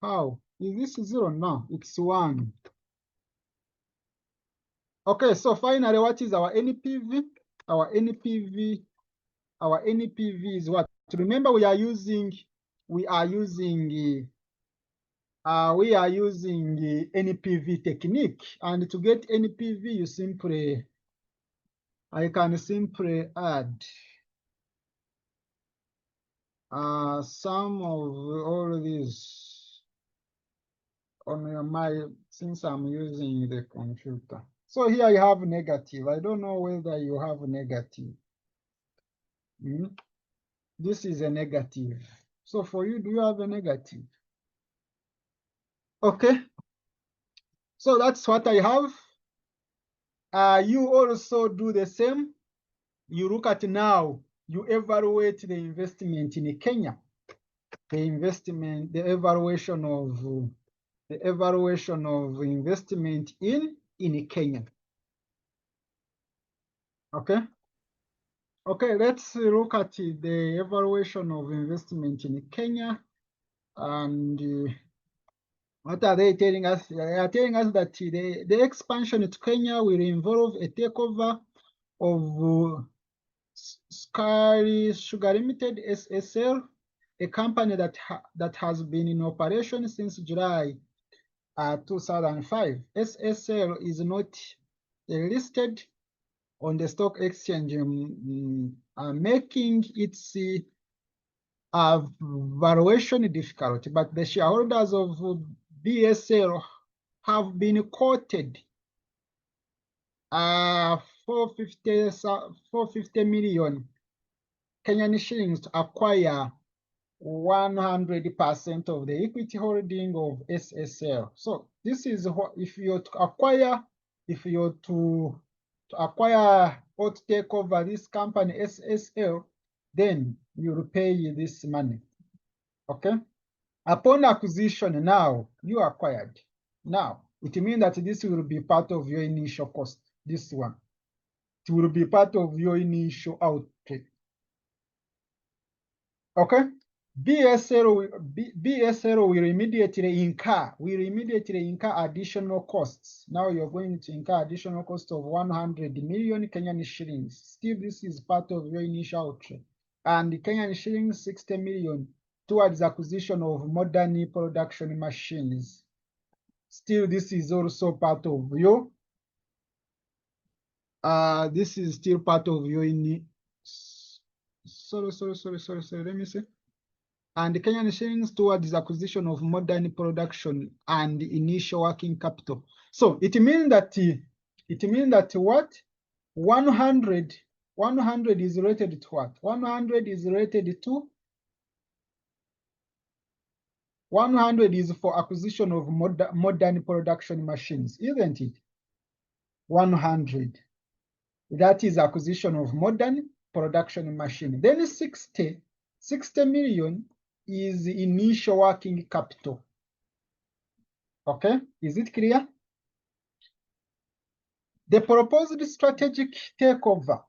how? Is this 0? No, it's 1. Okay, so finally, what is our NPV? Our NPV is what? Remember, we are using NPV technique, and to get NPV, I can simply add sum of all these on since I'm using the computer. So here I have negative. I don't know whether you have negative. This is a negative. So for you, do you have a negative? Okay. So that's what I have. You also do the same. You look at now, you evaluate the investment in Kenya. The evaluation of investment in Kenya. Okay. Okay, let's look at the evaluation of investment in Kenya. And what are they telling us? They are telling us that the expansion to Kenya will involve a takeover of Sky Sugar Limited, SSL, a company that has been in operation since July 2005. SSL is not listed on the stock exchange, making its valuation difficult, but the shareholders of BSL have been quoted 450 million Kenyan shillings to acquire 100% of the equity holding of SSL. So this is what, if you're to acquire or to take over this company SSL, then you will pay this money. Okay. Upon acquisition, now you acquired. Now it means that this will be part of your initial cost. This one, it will be part of your initial outlay. Okay. BSL will immediately incur additional costs. Now you're going to incur additional cost of 100 million Kenyan shillings. Still, this is part of your initial outlay. And Kenyan shillings 60 million towards acquisition of modern production machines. Still, this is also part of your this is still part of your sorry, let me see. And Kenyan shillings towards acquisition of modern production and initial working capital. So it means that what? 100 is related to what? 100 is related to 100 is for acquisition of modern production machines, isn't it? 100. That is acquisition of modern production machine. Then 60 million is initial working capital. Okay, is it clear? The proposed strategic takeover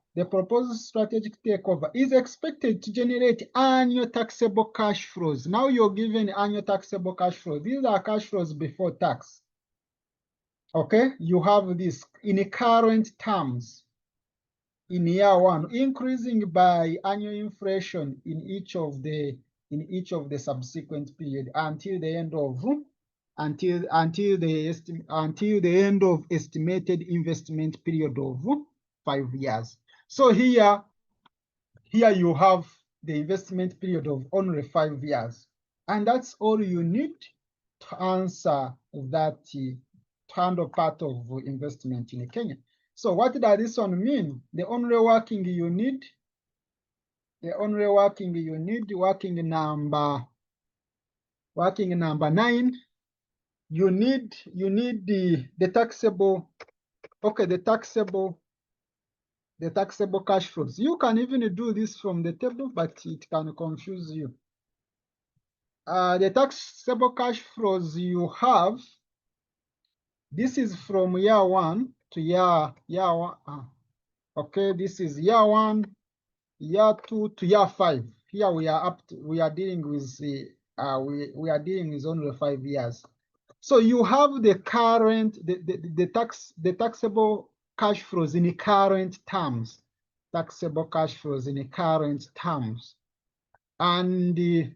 is expected to generate annual taxable cash flows. Now you're given annual taxable cash flows. These are cash flows before tax. Okay, you have this in current terms. In year one, increasing by annual inflation in each of the subsequent period until the end of estimated investment period of 5 years. So here you have the investment period of only 5 years, and that's all you need to answer that to handle part of investment in Kenya. So what does this one mean? The only working you need, working number 9, you need the taxable, okay, the taxable cash flows. You can even do this from the table, but it can confuse you. The taxable cash flows you have, this is from year 1 to year 1. Okay, this is year 1, year 2 to year 5. Here we are dealing with we are dealing with only 5 years. So you have the current the taxable cash flows in the current terms, taxable cash flows in the current terms, and the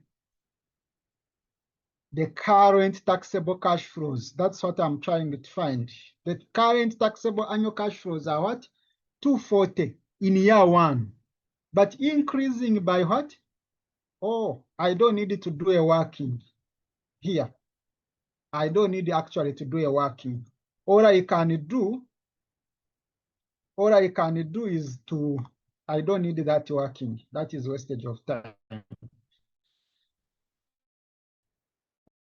current taxable cash flows. That's what I'm trying to find. The current taxable annual cash flows are what? 240 in year 1, but increasing by what? Oh, I don't need to do a working here. I don't need actually to do a working. All I can do is to, I don't need that working. That is wastage of time.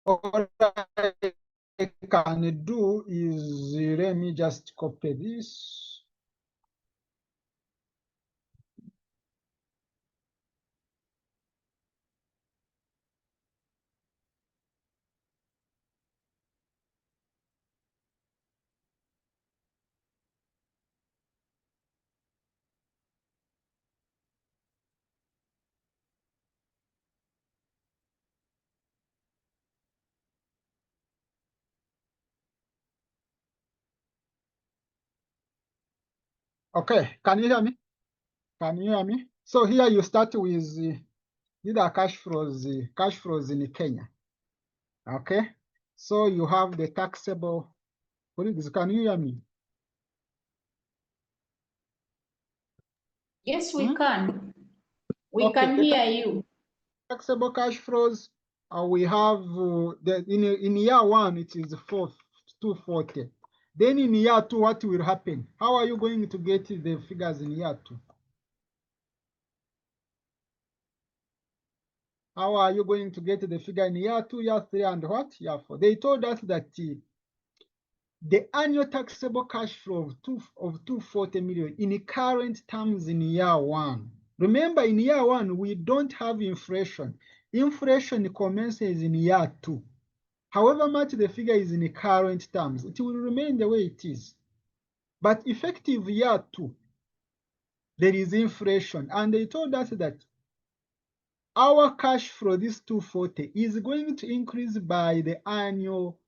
All I can do is, let me just copy this. Okay, can you hear me? Can you hear me? So here you start with These are cash flows in Kenya. Okay, so you have the taxable. Colleagues, can you hear me? Yes, we can. We Okay, can hear you. taxable cash flows. We have in year one it is 240. Then in year two, what will happen? How are you going to get the figures in year two? How are you going to get the figure in year two, year three, and what? Year four? They told us that the annual taxable cash flow of 240 million in current terms in year one. Remember, in year one, we don't have inflation. Inflation commences in year two. However much the figure is in current terms, it will remain the way it is. But effective year two, there is inflation. And they told us that our cash flow, this 240, is going to increase by the annual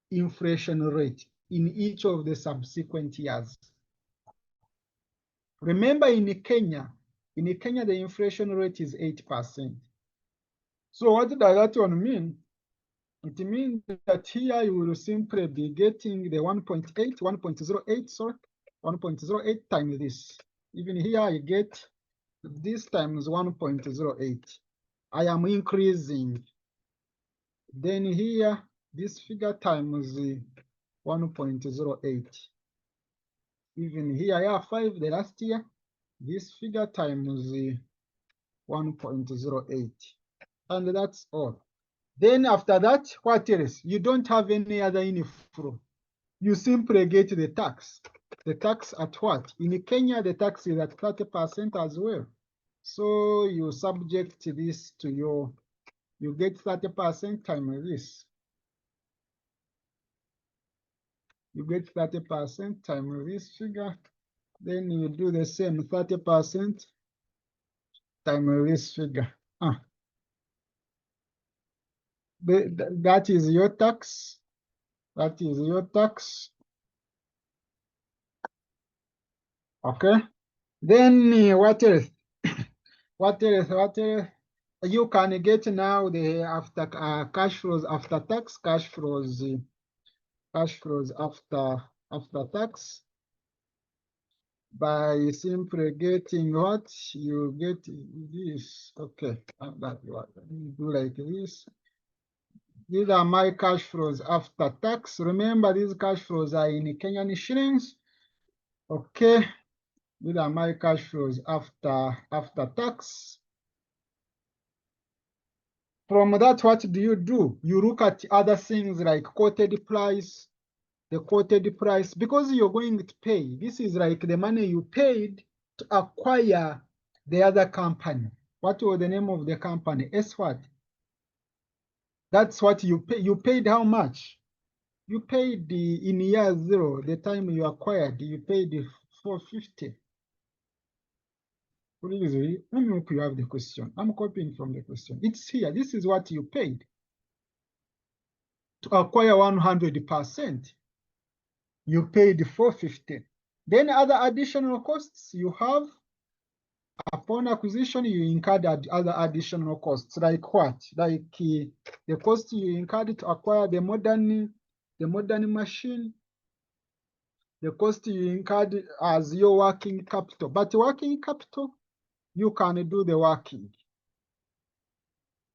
inflation rate in each of the subsequent years. Remember, in Kenya, the inflation rate is 8%. So what does that one mean? It means that here you will simply be getting the 1.08, sorry, 1.08 times this. Even here I get this times 1.08. I am increasing. Then here, this figure times 1.08. Even here, I have 5 the last year. This figure times 1.08. And that's all. Then after that, what else? You don't have any other inflow. You simply get the tax. The tax at what? In Kenya, the tax is at 30% as well. So you subject this to you get 30% times this. You get 30% times this figure. Then you do the same 30% times this figure. That is your tax. That is your tax. Okay. Then what else? What else? What else? You can get now the after cash flows after tax, cash flows after tax by simply getting what you get this. Okay, that what you do like this. These are my cash flows after tax. Remember, these cash flows are in Kenyan shillings. Okay, these are my cash flows after tax. From that, what do? You look at other things like quoted price, the quoted price, because you're going to pay. This is like the money you paid to acquire the other company. What was the name of the company? S what? That's what you pay. You paid how much? You paid in year 0, the time you acquired, you paid 450. Please, let me hope you have the question. I'm copying from the question. It's here. This is what you paid to acquire 100%. You paid 450. Then other additional costs you have upon acquisition, you incurred other additional costs. Like what? Like the cost you incurred to acquire the modern machine, the cost you incurred as your working capital. But working capital, you can do the working.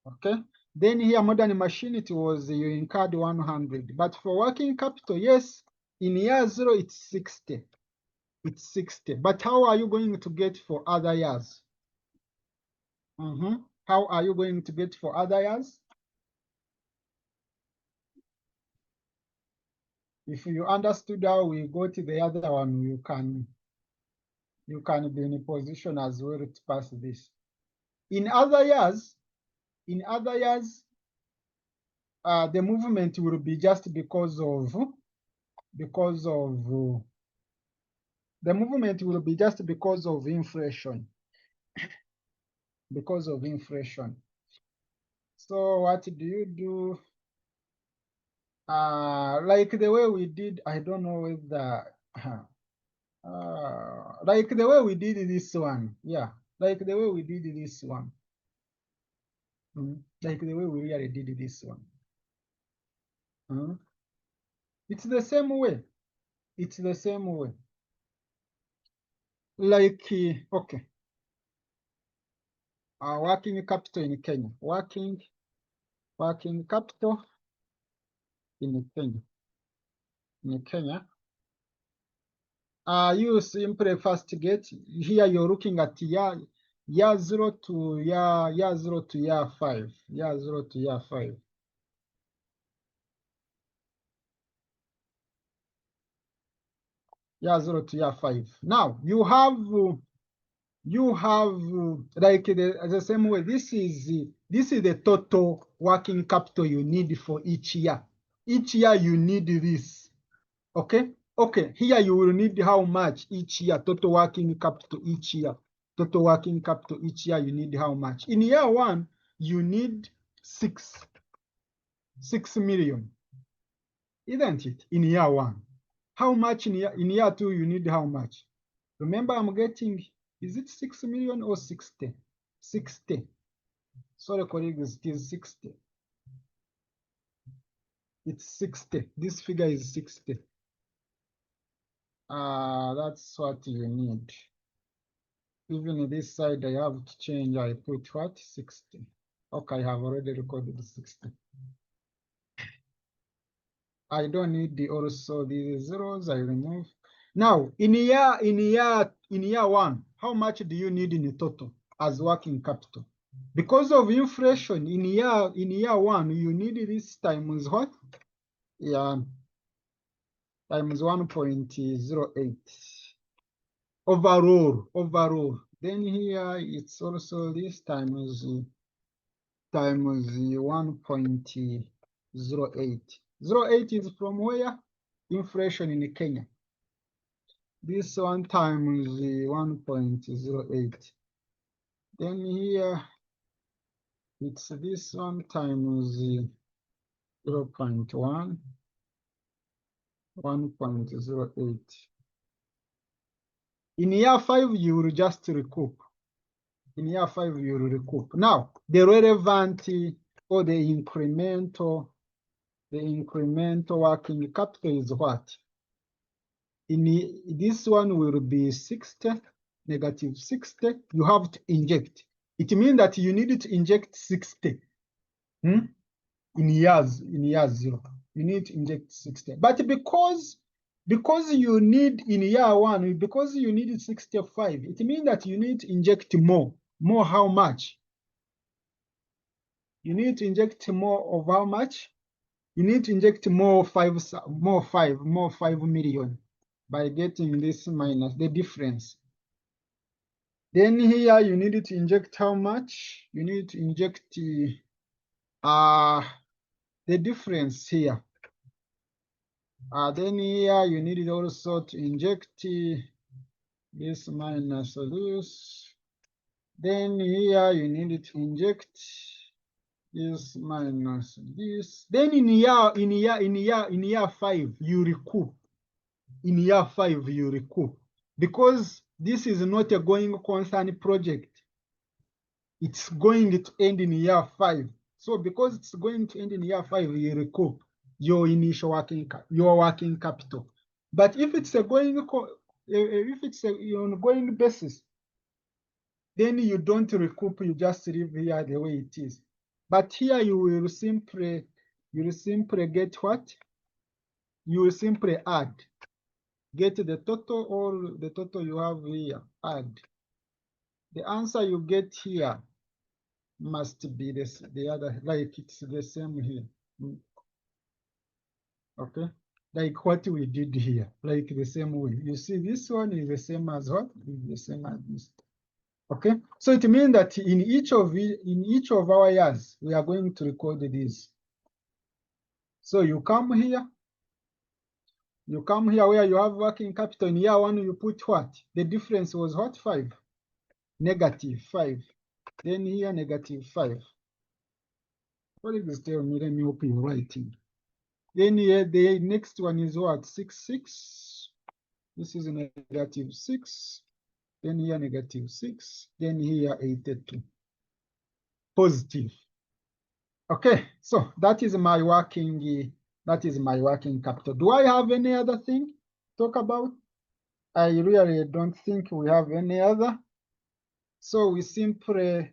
Okay. Then here, modern machine, it was you incurred 100. But for working capital, yes, in year 0, it's 60. It's 60. But how are you going to get for other years? How are you going to get for other years? If you understood how we go to the other one, you can be in a position as well to pass this. In other years, the movement will be just because of the movement will be just because of inflation. Because of inflation. So what do you do? Like the way we did, I don't know whether like the way we did this one. Yeah, like the way we did this one. Like the way we really did this one. It's the same way. It's the same way. Like, okay. Working capital in Kenya. Working capital in Kenya. In Kenya. You simply first get here. You're looking at year 0 to year 0 to year 5. Year 0 to year 5. Year 0 to year 5. Now you have like the same way. This is the total working capital you need for each year. Each year you need this. Okay. Okay. Here you will need how much each year? Total working capital each year. Total working capital each year you need how much? In year 1 you need 6 million, isn't it? In year 1. How much in year 2 you need how much? Remember, I'm getting, is it 6 million or 60? 60. Sorry, colleagues, it is 60. It's 60. This figure is 60. That's what you need. Even this side, I have to change. I put what? 60. Okay, I have already recorded 60. I don't need the also these zeros. I remove. Now, in year 1, how much do you need in total as working capital? Because of inflation, in year 1, you need this times what? Yeah, times 1.08 overall. Then here it's also this times 1.08. 0.8 is from where? Inflation in Kenya. This one times 1.08. Then here it's this one times 0.1, 1.08. In year 5, you will just recoup. In year 5, you will recoup. Now, the relevant or the incremental working capital is what? This one will be 60, negative 60. You have to inject. It means that you need to inject 60 in year 0. You need to inject 60. But because you need in year 1, because you need 65, it means that you need to inject more. More how much? You need to inject more of how much? You need to inject more 5 million by getting this minus the difference. Then here you need to inject how much? You need to inject the difference here. Then here you need also to inject this minus this. Then here you need to inject this minus this. Then in year 5 you recoup. In year 5 you recoup, because this is not a going concern project. It's going to end in year 5. So because it's going to end in year 5, you recoup your initial working capital. But if it's a ongoing basis, then you don't recoup. You just leave here the way it is. But here you will simply get what? You will simply add. Get the total or the total you have here. Add. The answer you get here must be this, the other, like it's the same here. Okay, like what we did here, like the same way. You see, this one is the same as what? Is the same as this. Okay, so it means that in each of our years, we are going to record this. So you come here. You come here where you have working capital. In year 1, you put what? The difference was what? 5. Negative 5. Then here, negative 5. Colleagues tell me, let me open your writing. Then here, the next one is what? 6. This is negative 6. Then here, negative 6. Then here, 82. Positive. Okay, so that is my working capital. Do I have any other thing to talk about? I really don't think we have any other. So we simply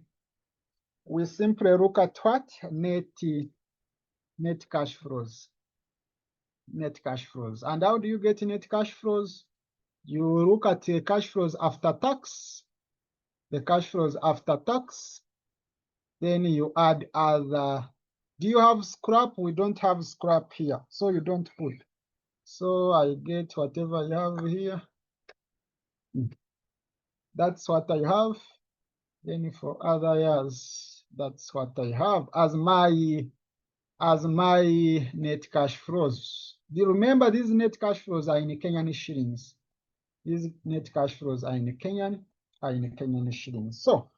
look at what? Net cash flows. Net cash flows. And how do you get net cash flows? You look at the cash flows after tax, the cash flows after tax, then you add other. Do you have scrap? We don't have scrap here, so you don't put. So I get whatever you have here. That's what I have. Then for other years, that's what I have as my net cash flows. Do you remember these net cash flows are in Kenyan shillings? These net cash flows are in Kenyan shillings. So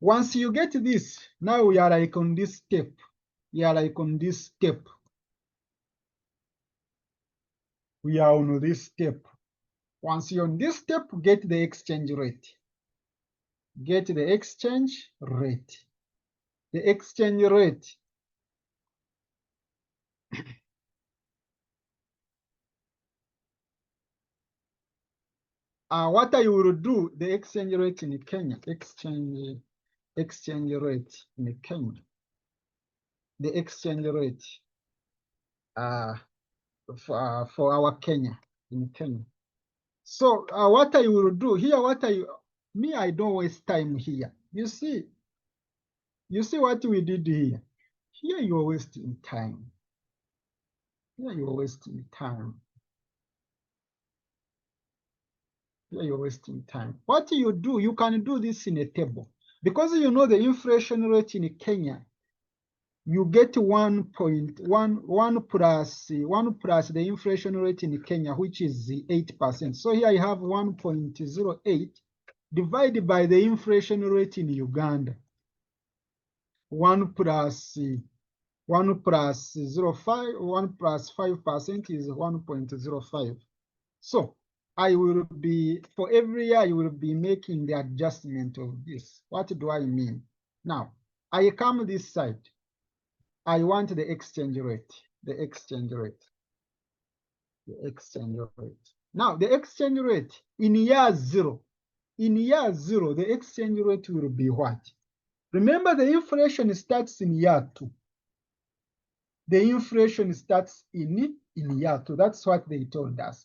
once you get this, now we are like on this step. We are like on this step. We are on this step. Once you're on this step, get the exchange rate. Get the exchange rate. The exchange rate. What I will do, the exchange rate in Kenya, exchange rate in Kenya, the exchange rate for our Kenya, in Kenya. So what I will do here, I don't waste time here. You see what we did here. Here you are wasting time. Here you are wasting time. Here you're wasting time. What you do, you can do this in a table. Because you know the inflation rate in Kenya, you get 1.1 plus the inflation rate in Kenya, which is 8%. So here I have 1.08 divided by the inflation rate in Uganda. 1 plus 0.5, 1 plus 5% is 1.05. So I will be, for every year, I will be making the adjustment of this. What do I mean? Now, I come this side. I want the exchange rate, the exchange rate. Now, the exchange rate in year zero, the exchange rate will be what? Remember, the inflation starts in year 2. The inflation starts in year 2. That's what they told us.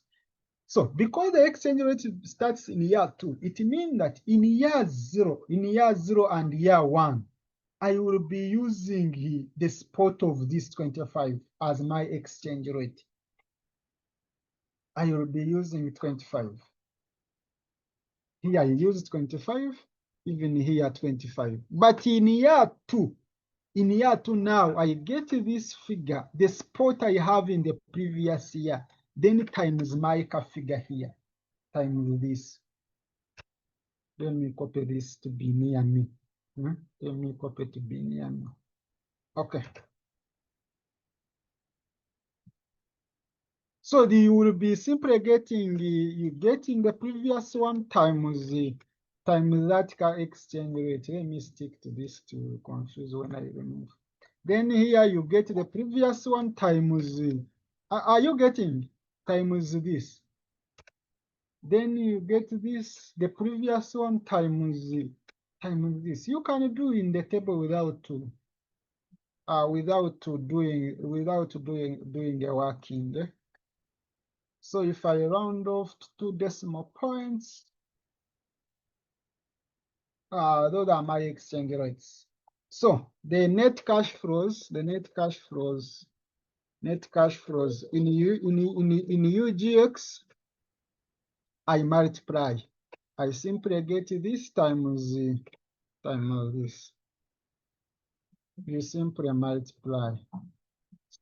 So because the exchange rate starts in year 2, it means that in year 0 and year 1, I will be using the spot of this 25 as my exchange rate. I will be using 25. Here I use 25, even here 25. But in year 2 now, I get this figure, the spot I have in the previous year, then times my figure here, times this. Let me copy this to be near me. Let me copy to be near me. Okay. So you will be simply getting the previous one times that exchange rate. Let me stick to this to confuse when I remove. Then here you get the previous one times. Are you getting times this? Then you get this, the previous one times this. You can do in the table without doing a working. So if I round off to 2 decimal points, those are my exchange rates. So the net cash flows in UGX, I multiply. I simply get this times this. You simply multiply.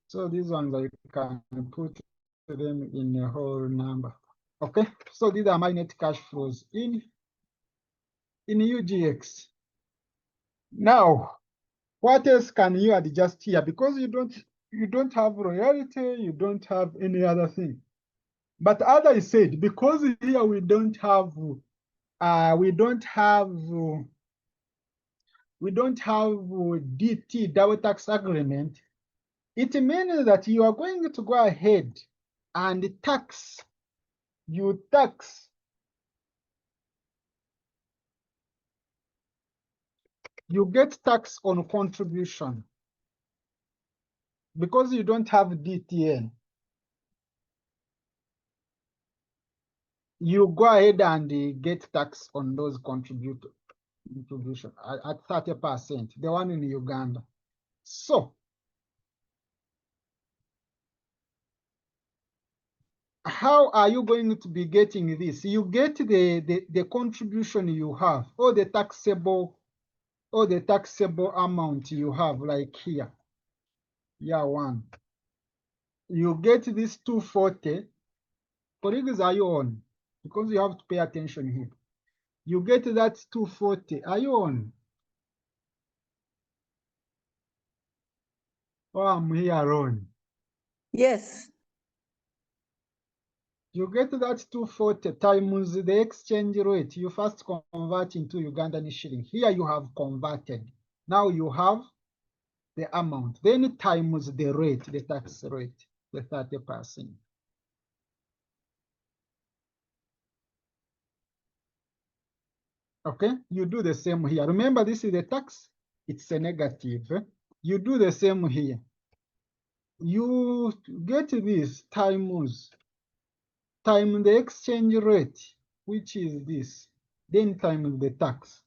So these ones I can put them in a whole number. Okay, so these are my net cash flows in UGX. Now, what else can you adjust here? Because you don't have royalty, you don't have any other thing. But as I said, because here we don't have we don't have DT, double tax agreement, it means that you are going to go ahead and tax, you get tax on contribution because you don't have DTN. You go ahead and get tax on those contribution at 30%, the one in Uganda. So how are you going to be getting this? You get the contribution you have, or the taxable amount you have, like here, year one. You get this 240. Colleagues, are you on? Because you have to pay attention here. You get that 240. Are you on? Oh, I'm here on. Yes. You get that 240 times the exchange rate. You first convert into Ugandan shilling. Here you have converted. Now you have the amount. Then times the rate, the tax rate, the 30%. Okay, you do the same here. Remember, this is the tax. It's a negative. You do the same here. You get this times the exchange rate, which is this, then times the tax,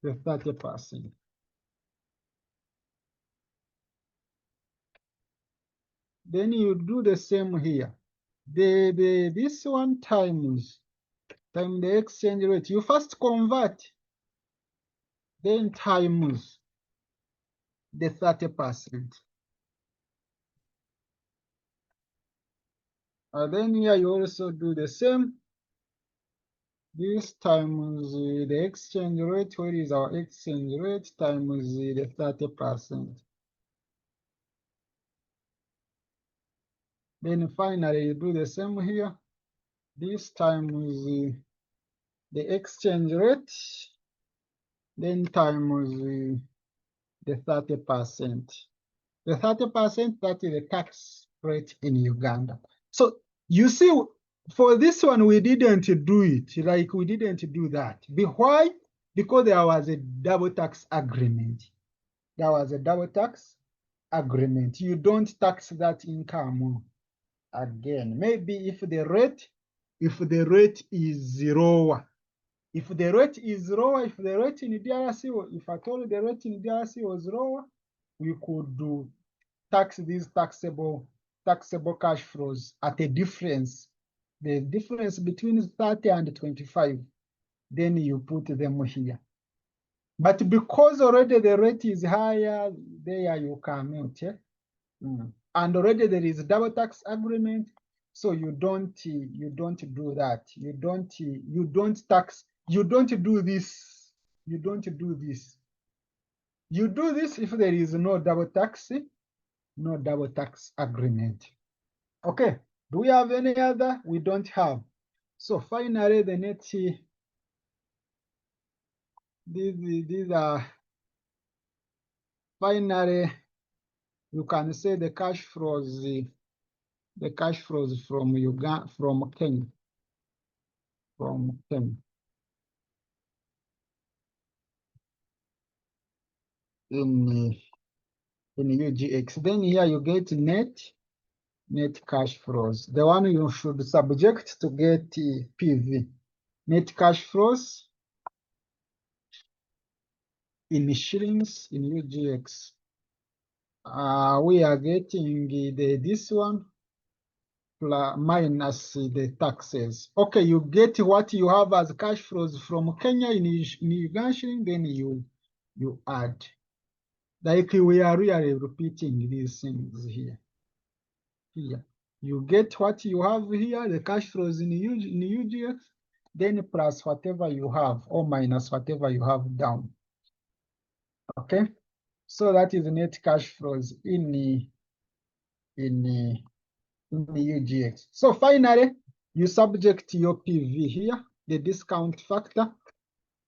the 30%. Then you do the same here. This one times the exchange rate. You first convert, then times the 30%. And then here you also do the same. This times the exchange rate. Where is our exchange rate? Times the 30%. Then finally you do the same here. This times the exchange rate. Then times the 30%. The 30%, that is the tax rate in Uganda. So you see, for this one, we didn't do it, like we didn't do that. Why? Because there was a double tax agreement. There was a double tax agreement. You don't tax that income again. Maybe if the rate is lower. If the rate is lower, if the rate in DRC, if I told the rate in DRC was lower, we could do tax these taxable cash flows at a difference. The difference between 30 and 25, then you put them here. But because already the rate is higher, there you cannot. And already there is a double tax agreement, so you don't do that. You don't tax. You don't do this. You don't do this. You do this if there is no double tax agreement. Okay. Do we have any other? We don't have. So finally, the net. These are finally. You can say the cash flows. The cash flows from Uganda, from Kenya. From Kenya. In UGX. Then here you get net cash flows. The one you should subject to get PV. Net cash flows in shillings in UGX. We are getting this one minus the taxes. Okay, you get what you have as cash flows from Kenya in Uganda shilling, then you add. Like we are really repeating these things here. Here, you get what you have here, the cash flows in UGX, then plus whatever you have, or minus whatever you have down. Okay, so that is net cash flows in the UGX. So finally, you subject your PV here, the discount factor,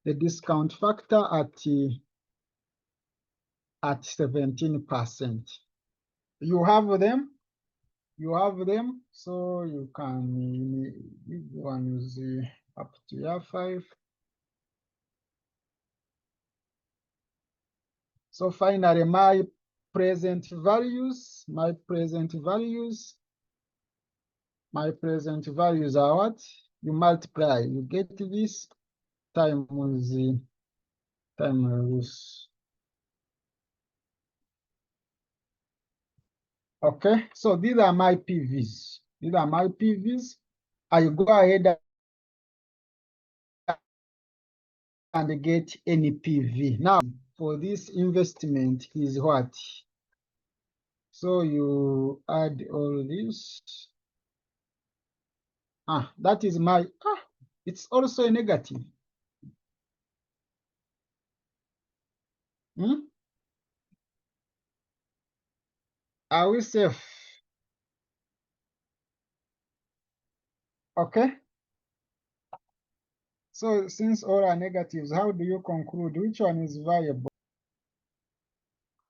the discount factor at 17%. You have them. You have them, so you can. This one is up to year 5. So finally, my present values are what? You multiply, you get this times times. Okay, so these are my PVs. These are my PVs. I go ahead and get any PV. Now, for this investment is what? So you add all this. That is my, it's also a negative. Are we safe? Okay. So since all are negatives, how do you conclude which one is viable?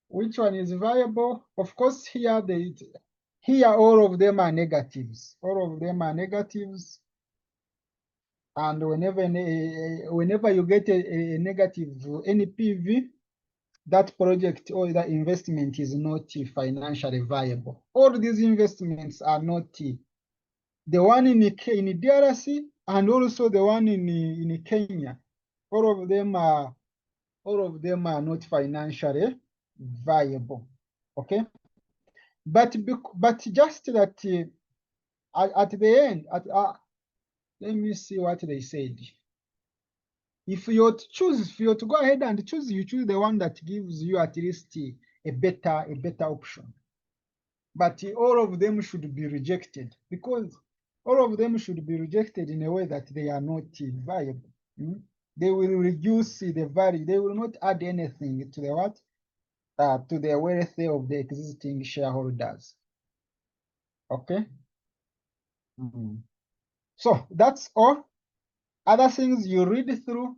Which one is viable? Of course, here all of them are negatives. All of them are negatives. And whenever you get a negative NPV, that project or that investment is not financially viable. All these investments are not the one in DRC and also the one in Kenya. All of them are not financially viable. Okay, but just that at the end, let me see what they said. If you were to go ahead and choose, you choose the one that gives you at least a better option. But all of them should be rejected, because all of them should be rejected in a way that they are not viable. They will reduce the value. They will not add anything to the what? To the wealth of the existing shareholders. Okay. So that's all. Other things you read through